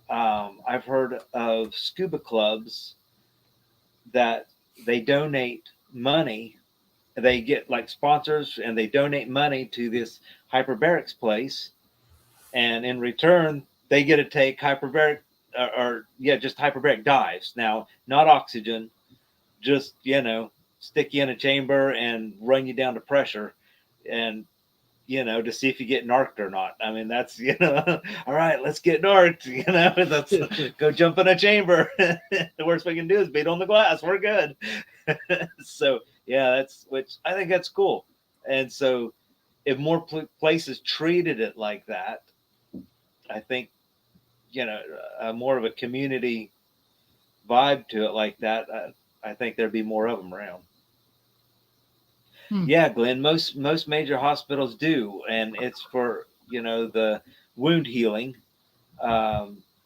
I've heard of scuba clubs that they donate money. They get like sponsors, and they donate money to this hyperbarics place, and in return they get to take hyperbaric, or yeah, just hyperbaric dives. Now, not oxygen, just stick you in a chamber and run you down to pressure, and to see if you get narked or not. I mean, that's all right, let's get narked. Let's go jump in a chamber. The worst we can do is beat on the glass. We're good. So yeah, which I think that's cool. And so if more places treated it like that, I think more of a community vibe to it like that. I think there'd be more of them around. Hmm. Yeah, Glenn. Most major hospitals do, and it's for the wound healing.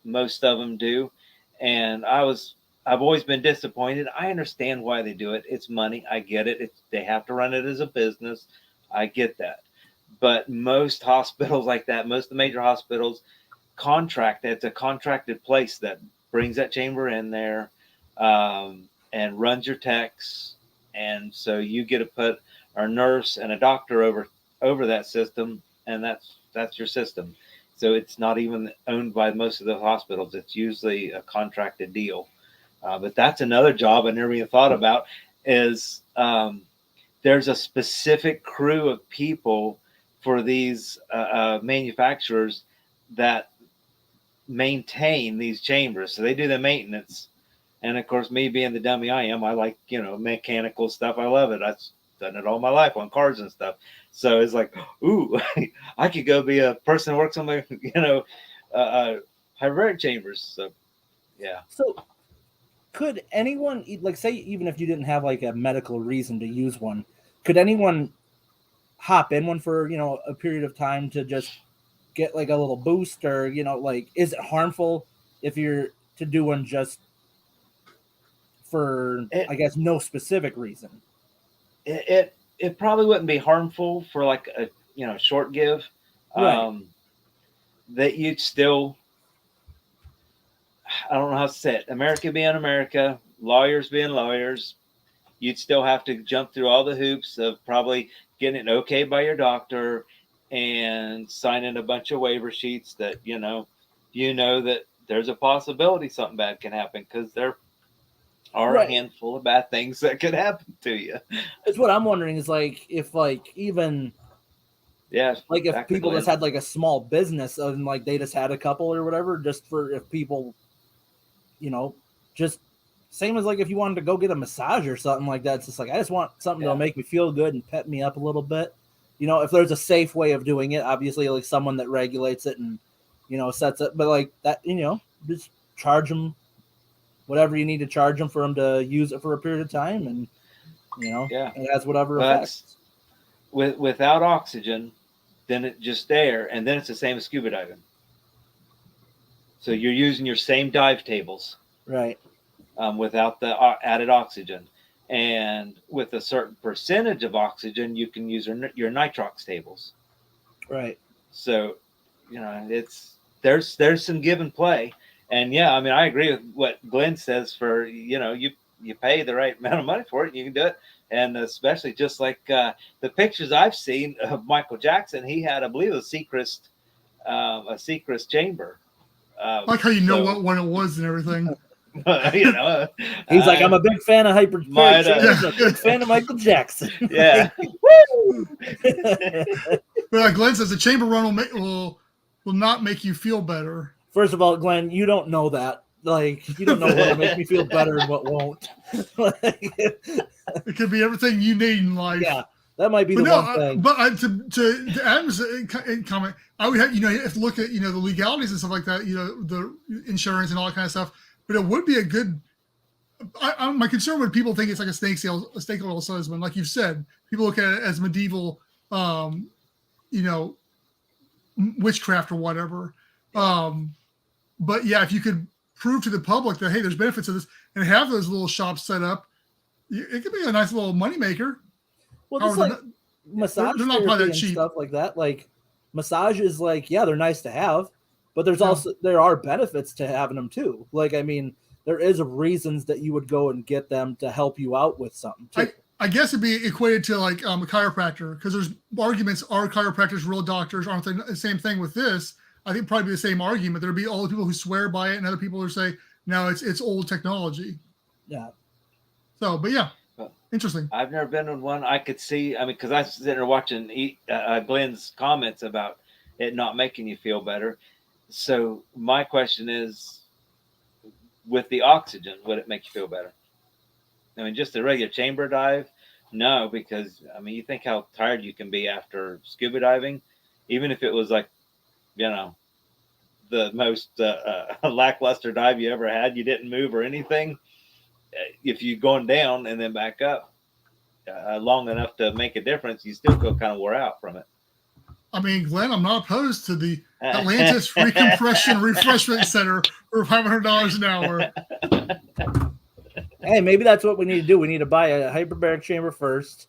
Most of them do, and I've always been disappointed. I understand why they do it. It's money. I get it. They have to run it as a business. I get that, but most hospitals like that, most of the major hospitals contract. It's a contracted place that brings that chamber in there, and runs your techs, and so you get to put a nurse and a doctor over that system, and that's your system. So it's not even owned by most of the hospitals. It's usually a contracted deal. But that's another job I never even thought about. Is there's a specific crew of people for these manufacturers that maintain these chambers. So they do the maintenance. And of course, me being the dummy I am, I like, mechanical stuff. I love it. I've done it all my life on cars and stuff. So it's like, ooh, I could go be a person who works on my, hyperbaric chambers. So, yeah. So, could anyone, like, say, even if you didn't have like a medical reason to use one, could anyone hop in one for a period of time to just get like a little boost, or like, is it harmful if you're to do one just for, It, I guess, no specific reason? it probably wouldn't be harmful for like a, short give. Right. That you'd still, I don't know how to say it. America being America, lawyers being lawyers, you'd still have to jump through all the hoops of probably getting it okay by your doctor and signing a bunch of waiver sheets that that there's a possibility something bad can happen, because there are a Right. handful of bad things that could happen to you. It's what I'm wondering is, like, if like even Yeah, like if exactly, people Glenn. just had like a small business and like they just had a couple or whatever, just for if people, just same as like if you wanted to go get a massage or something like that. It's just like, I just want something Yeah. to make me feel good and pep me up a little bit. If there's a safe way of doing it, obviously, like someone that regulates it and sets it, but like that, just charge them whatever you need to charge them for them to use it for a period of time, and Yeah. it has whatever Well, effects. without oxygen, then it's just there, and then it's the same as scuba diving. So you're using your same dive tables, Right. without the added oxygen, and with a certain percentage of oxygen, you can use your nitrox tables. Right. So, there's some give and play, and yeah, I mean, I agree with what Glenn says. For you pay the right amount of money for it, you can do it, and especially just like the pictures I've seen of Michael Jackson, he had, I believe, a Seacrest chamber, I like how you know what one it was and everything. You know, He's like, I'm a big fan of Hyperbaric. might, I'm a big fan of Michael Jackson. yeah. But Glenn says the chamber run will not make you feel better. First of all, Glenn, you don't know that. Like, you don't know what'll make me feel better and what won't. It could be everything you need in life. Yeah, that might be the one thing. But to Adam's comment, I would have, you have to look at, the legalities and stuff like that, the insurance and all that kind of stuff. But it would be a good. My concern when people think it's like a snake oil salesman, like you've said, people look at it as medieval, witchcraft or whatever. But yeah, if you could prove to the public that, hey, there's benefits of this, and have those little shops set up, it could be a nice little moneymaker. Well, just like massage they're not probably that and cheap. Stuff like that. Like massage is like, yeah, they're nice to have, but there are benefits to having them too. Like, I mean, there is reasons that you would go and get them to help you out with something too. I guess it'd be equated to like a chiropractor, because there's arguments, are chiropractors real doctors? Aren't they the same thing with this? I think probably the same argument. There'd be all the people who swear by it and other people who say, no, it's old technology. Yeah. So, but yeah, interesting. I've never been on one. I could see, because I was sitting there watching Glenn's comments about it not making you feel better. So my question is, with the oxygen, would it make you feel better? I mean, just a regular chamber dive? No, because, you think how tired you can be after scuba diving, even if it was like, the most lackluster dive you ever had, you didn't move or anything. If you're going down and then back up long enough to make a difference, you still feel kind of wore out from it. Glenn, I'm not opposed to the Atlantis Recompression Refreshment Center for $500 an hour. Hey, maybe that's what we need to do. We need to buy a hyperbaric chamber first.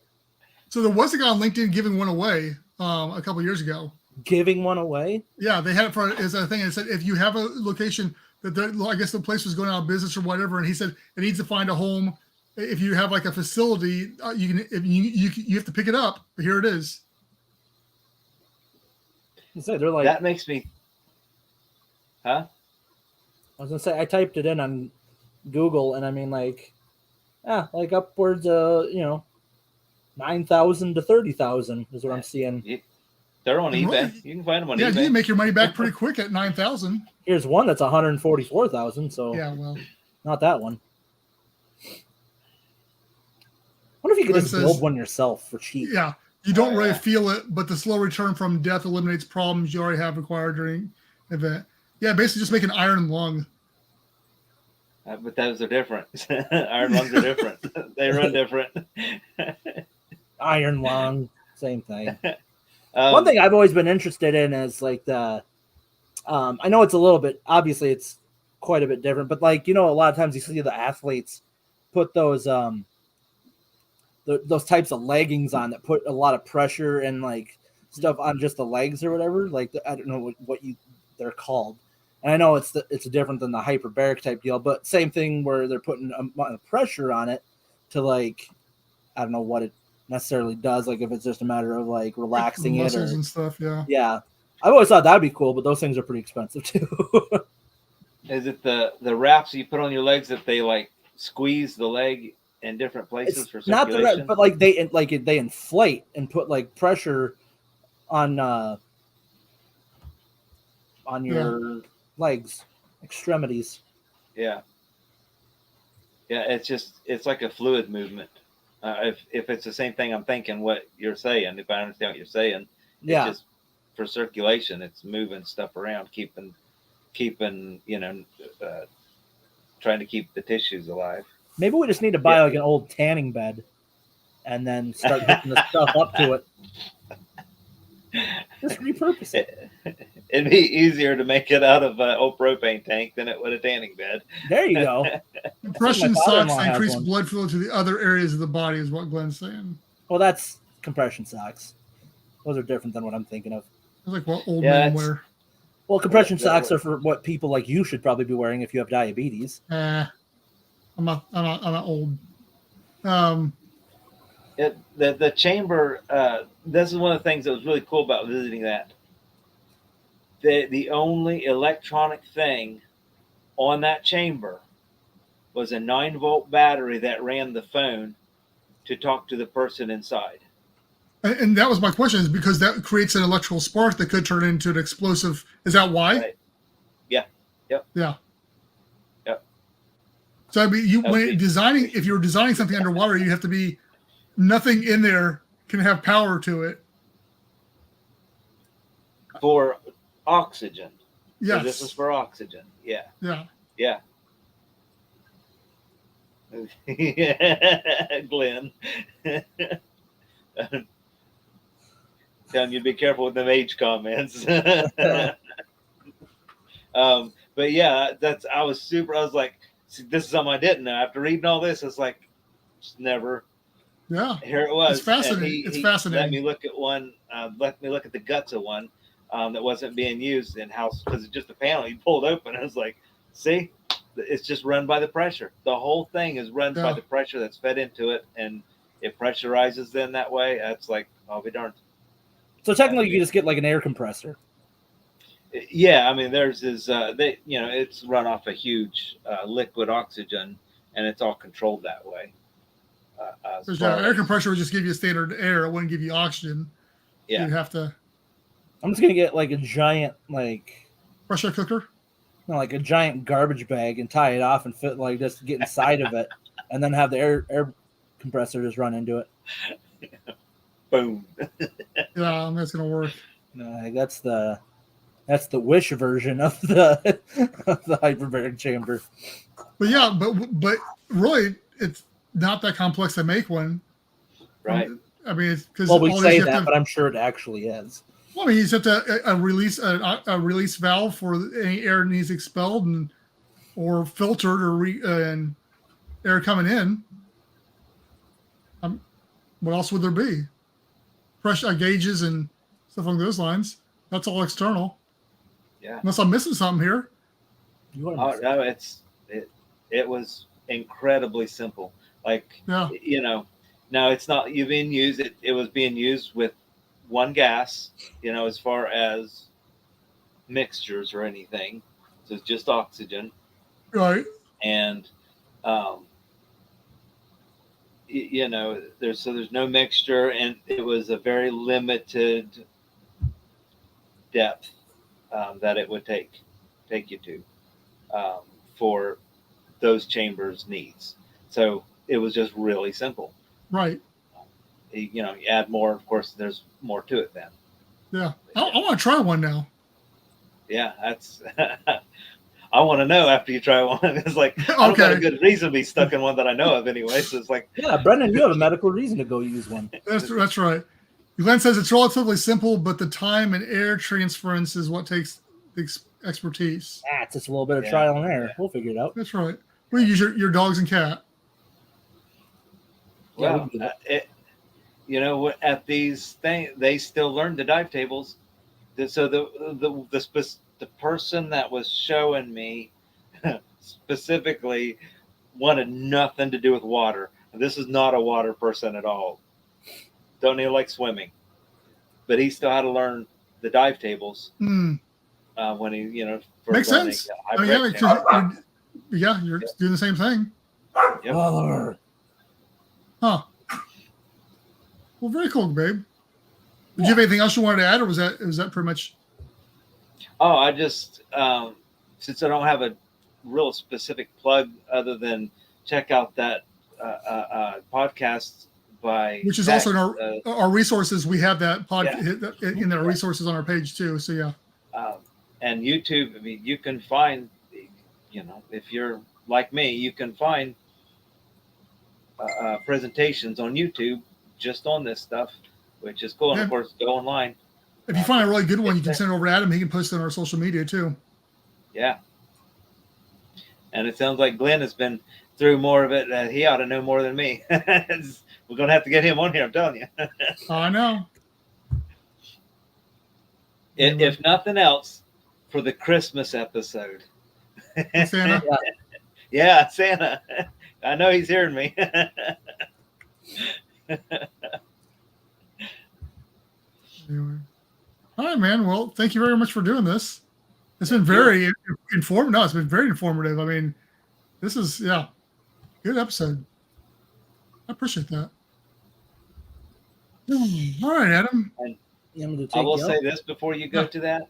So there was a guy on LinkedIn giving one away a couple years ago. Giving one away? Yeah, they had it as a thing. It said if you have a location that I guess the place was going out of business or whatever, and he said it needs to find a home. If you have like a facility, you have to pick it up. But here it is. They're like, that makes me. Huh? I was gonna say I typed it in on Google, and like upwards of 9,000 to 30,000 is what I'm seeing. They're on eBay. You can find them on eBay. Yeah, you can make your money back pretty quick at 9,000. Here's one that's 144,000. So yeah, well, not that one. I wonder if you could just build one yourself for cheap. Yeah, you don't really feel it, but the slow return from death eliminates problems you already have acquired during the event. Yeah, basically just make an iron lung. But those are different. Iron lungs are different. They run different. Iron lung, same thing. One thing I've always been interested in is like the, I know it's a little bit, obviously it's quite a bit different, but like, a lot of times you see the athletes put those types of leggings on that put a lot of pressure and like stuff on just the legs or whatever. Like, I don't know what they're called. And I know it's different than the hyperbaric type deal, but same thing where they're putting a pressure on it to like, I don't know what it necessarily does, like if it's just a matter of like relaxing it or and stuff. Yeah, I've always thought that'd be cool, but those things are pretty expensive too. Is it the wraps you put on your legs that they like squeeze the leg in different places for circulation? Not the but like they inflate and put like pressure on your legs, extremities. Yeah, it's like a fluid movement. If it's the same thing, I'm thinking what you're saying. If I understand what you're saying, it's just for circulation. It's moving stuff around, keeping, trying to keep the tissues alive. Maybe we just need to buy like an old tanning bed, and then start hooking the stuff up to it. Just repurpose it. It'd be easier to make it out of an old propane tank than it would a tanning bed. There you go. Compression socks increase blood flow to the other areas of the body, is what Glenn's saying. Well, that's compression socks. Those are different than what I'm thinking of. It's like what old men wear. Well, compression socks are for what people like you should probably be wearing if you have diabetes. I'm not old. The chamber. This is one of the things that was really cool about visiting that. The only electronic thing on that chamber was a 9-volt battery that ran the phone to talk to the person inside. And that was my question, is because that creates an electrical spark that could turn into an explosive. Is that why? Right. Yeah. Yep. Yeah. Yep. So I mean, if you're designing something underwater, you have to be nothing in there can have power to it. For oxygen. Yes. So this is for oxygen. Yeah. Yeah. Yeah. Glenn. Telling you to be careful with them age comments. But yeah, I was like, see, this is something I didn't know. After reading all this, it's like, just never. Yeah. Here it was. It's fascinating. It's fascinating. Let me look at one. Let me look at the guts of one that wasn't being used in house, because it's just a panel he pulled open. I was like, see, it's just run by the pressure. The whole thing is run by the pressure that's fed into it, and it pressurizes then that way. That's like, I'll be darned. So technically, you just get like an air compressor. Yeah, I mean, theirs is it's run off a huge liquid oxygen, and it's all controlled that way. Air compressor would just give you standard air; it wouldn't give you oxygen. Yeah, you'd have to. I'm just gonna get like a giant pressure cooker, like a giant garbage bag, and tie it off and fit just get inside of it, and then have the air compressor just run into it. Boom. Yeah, that's gonna work. No, that's the Wish version of the hyperbaric chamber. But yeah, but really, it's not that complex to make one. Right. I mean, it's because we say that, but I'm sure it actually is. Well, I mean, you just have to a release valve for any air that needs expelled or filtered and air coming in. What else would there be? Pressure gauges and stuff along those lines. That's all external. Yeah. Unless I'm missing something here. No, it was incredibly simple. Now it's not being used. It was being used with one gas, as far as mixtures or anything. So it's just oxygen. Right. And, there's no mixture, and it was a very limited depth that it would take you to for those chambers needs. So it was just really simple. Right. You add more, of course, there's more to it then. Yeah. I want to try one now. Yeah, that's I want to know after you try one. It's like, I don't got a good reason to be stuck in one that I know of anyway. So it's like, yeah, Brendan, you have a medical reason to go use one. That's right. Glenn says it's relatively simple, but the time and air transference is what takes the expertise. It's just a little bit of trial and error. We'll figure it out. That's right. We use your dogs and cat. Well, at these things, they still learn the dive tables. So the person that was showing me specifically wanted nothing to do with water. And this is not a water person at all. Don't even like swimming, but he still had to learn the dive tables when he, makes sense. You're doing the same thing. Yep. Huh. Well, very cool, babe. Did you have anything else you wanted to add, or was that pretty much? Oh, I just since I don't have a real specific plug other than check out that podcast by which is Zach, also in our resources. We have that podcast in our resources on our page too. So yeah. And YouTube. I mean, you can find, if you're like me, you can find presentations on YouTube just on this stuff, which is cool. And of course, go online. If you find a really good one, you can send it over to Adam. He can post it on our social media too. Yeah. And it sounds like Glenn has been through more of it. He ought to know more than me. We're going to have to get him on here, I'm telling you. I know. If nothing else, for the Christmas episode. Santa? Yeah, Santa. I know he's hearing me. Anyway. All right, man. Well, thank you very much for doing this. It's been very informative. No, it's been very informative. I mean, this is good episode. I appreciate that. All right, Adam. I will say this before you go to that.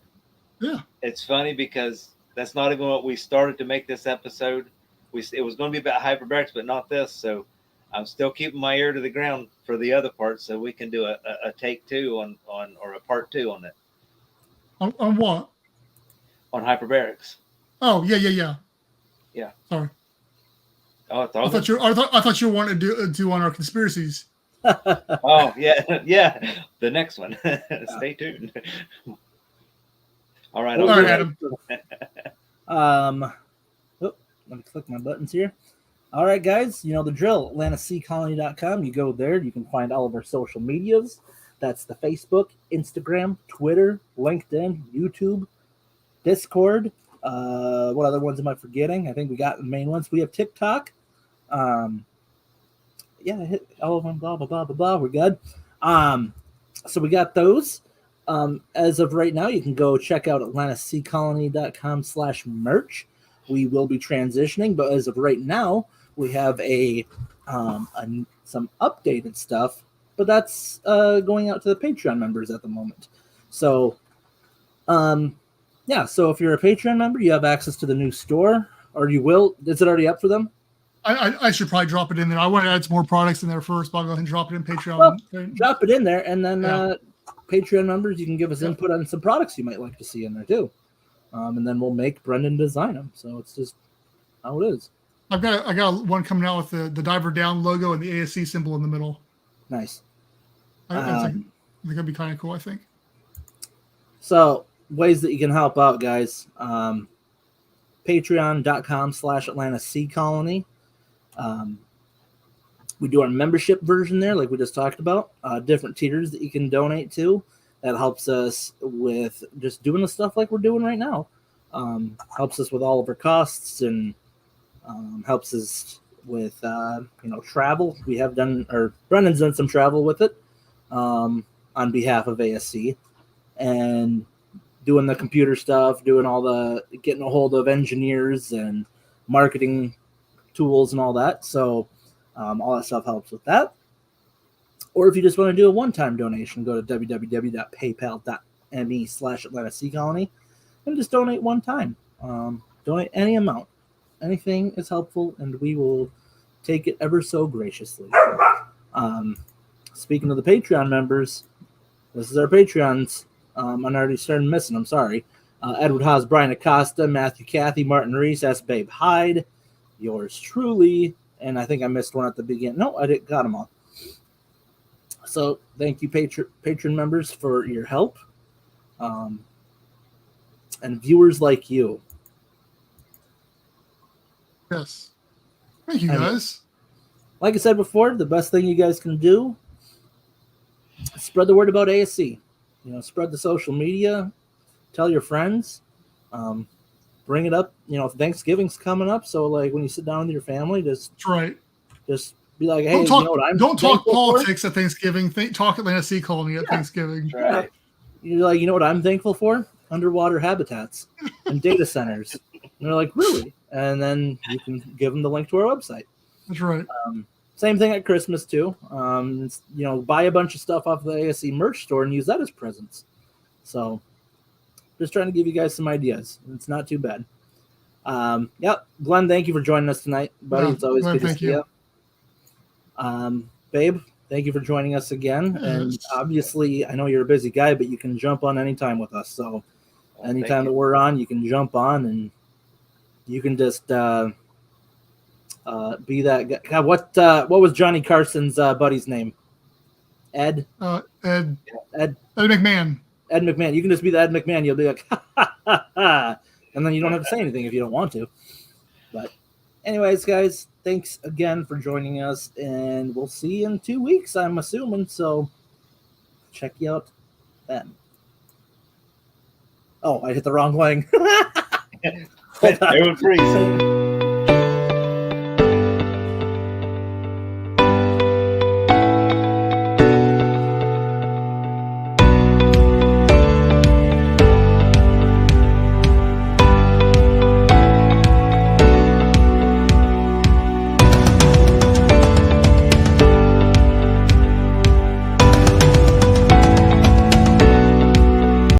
Yeah. It's funny because that's not even what we started to make this episode. It was going to be about hyperbarics, but not this. So I'm still keeping my ear to the ground for the other part, so we can do a take two on or a part 2 on it. On what? On hyperbarics. Oh yeah. Yeah. Sorry. Oh, I thought you wanted to do on our conspiracies. Oh yeah. The next one. Stay tuned. All right. All right, Adam. Let me click my buttons here. All right, guys, you know the drill. AtlantaSeaColony.com. You go there. You can find all of our social medias. That's the Facebook, Instagram, Twitter, LinkedIn, YouTube, Discord. What other ones am I forgetting? I think we got the main ones. We have TikTok. Hit all of them. Blah blah blah blah blah. We're good. So we got those. As of right now, you can go check out AtlantaSeaColony.com/merch. We will be transitioning, but as of right now, we have some updated stuff, but that's going out to the Patreon members at the moment. So, so if you're a Patreon member, you have access to the new store, or you will. Is it already up for them? I should probably drop it in there. I want to add some more products in there first, but I'll go ahead and drop it in Patreon. Well, drop it in there, and then Patreon members, you can give us input on some products you might like to see in there too. And then we'll make Brendan design them. So it's just how it is. I got one coming out with the Diver Down logo and the ASC symbol in the middle. Nice. I think that'd be kind of cool, I think. So ways that you can help out, guys. Patreon.com/AtlantaSeaColony. We do our membership version there, like we just talked about. Different tiers that you can donate to. That helps us with just doing the stuff like we're doing right now. Helps us with all of our costs and helps us with travel. We have done, or Brendan's done some travel with it on behalf of ASC, and doing the computer stuff, doing all the getting a hold of engineers and marketing tools and all that. So all that stuff helps with that. Or if you just want to do a one-time donation, go to www.paypal.me/AtlantaSeaColony and just donate one time. Donate any amount. Anything is helpful, and we will take it ever so graciously. Speaking of the Patreon members, this is our Patreons. I already started missing. I'm sorry. Edward Haas, Brian Acosta, Matthew Cathy, Martin Reese, S. Babe Hyde, yours truly, and I think I missed one at the beginning. No, I didn't. Got them all. So thank you, patron members, for your help, and viewers like you. Yes. Thank you, guys. Like I said before, the best thing you guys can do is spread the word about ASC. Spread the social media, tell your friends, bring it up. Thanksgiving's coming up, so like when you sit down with your family, just be like, hey, don't talk politics at Thanksgiving. Talk Atlanta Sea Colony at Thanksgiving. Right. You're like, what I'm thankful for? Underwater habitats and data centers. And they're like, really? And then you can give them the link to our website. That's right. Same thing at Christmas too. Buy a bunch of stuff off the ASC merch store and use that as presents. So just trying to give you guys some ideas. It's not too bad. Glenn, thank you for joining us tonight, buddy. It's always good to see you. Babe, thank you for joining us again. And obviously, I know you're a busy guy, but you can jump on anytime with us. So anytime that we're on, you can jump on and you can just be that guy. God, what was Johnny Carson's buddy's name? Ed McMahon. Ed McMahon. You can just be the Ed McMahon. You'll be like, ha, ha, ha, ha. And then you don't have to say anything if you don't want to. But anyways, guys, thanks again for joining us, and we'll see you in 2 weeks, I'm assuming. So check you out then. Oh, I hit the wrong line. Hold on. It was pretty soon.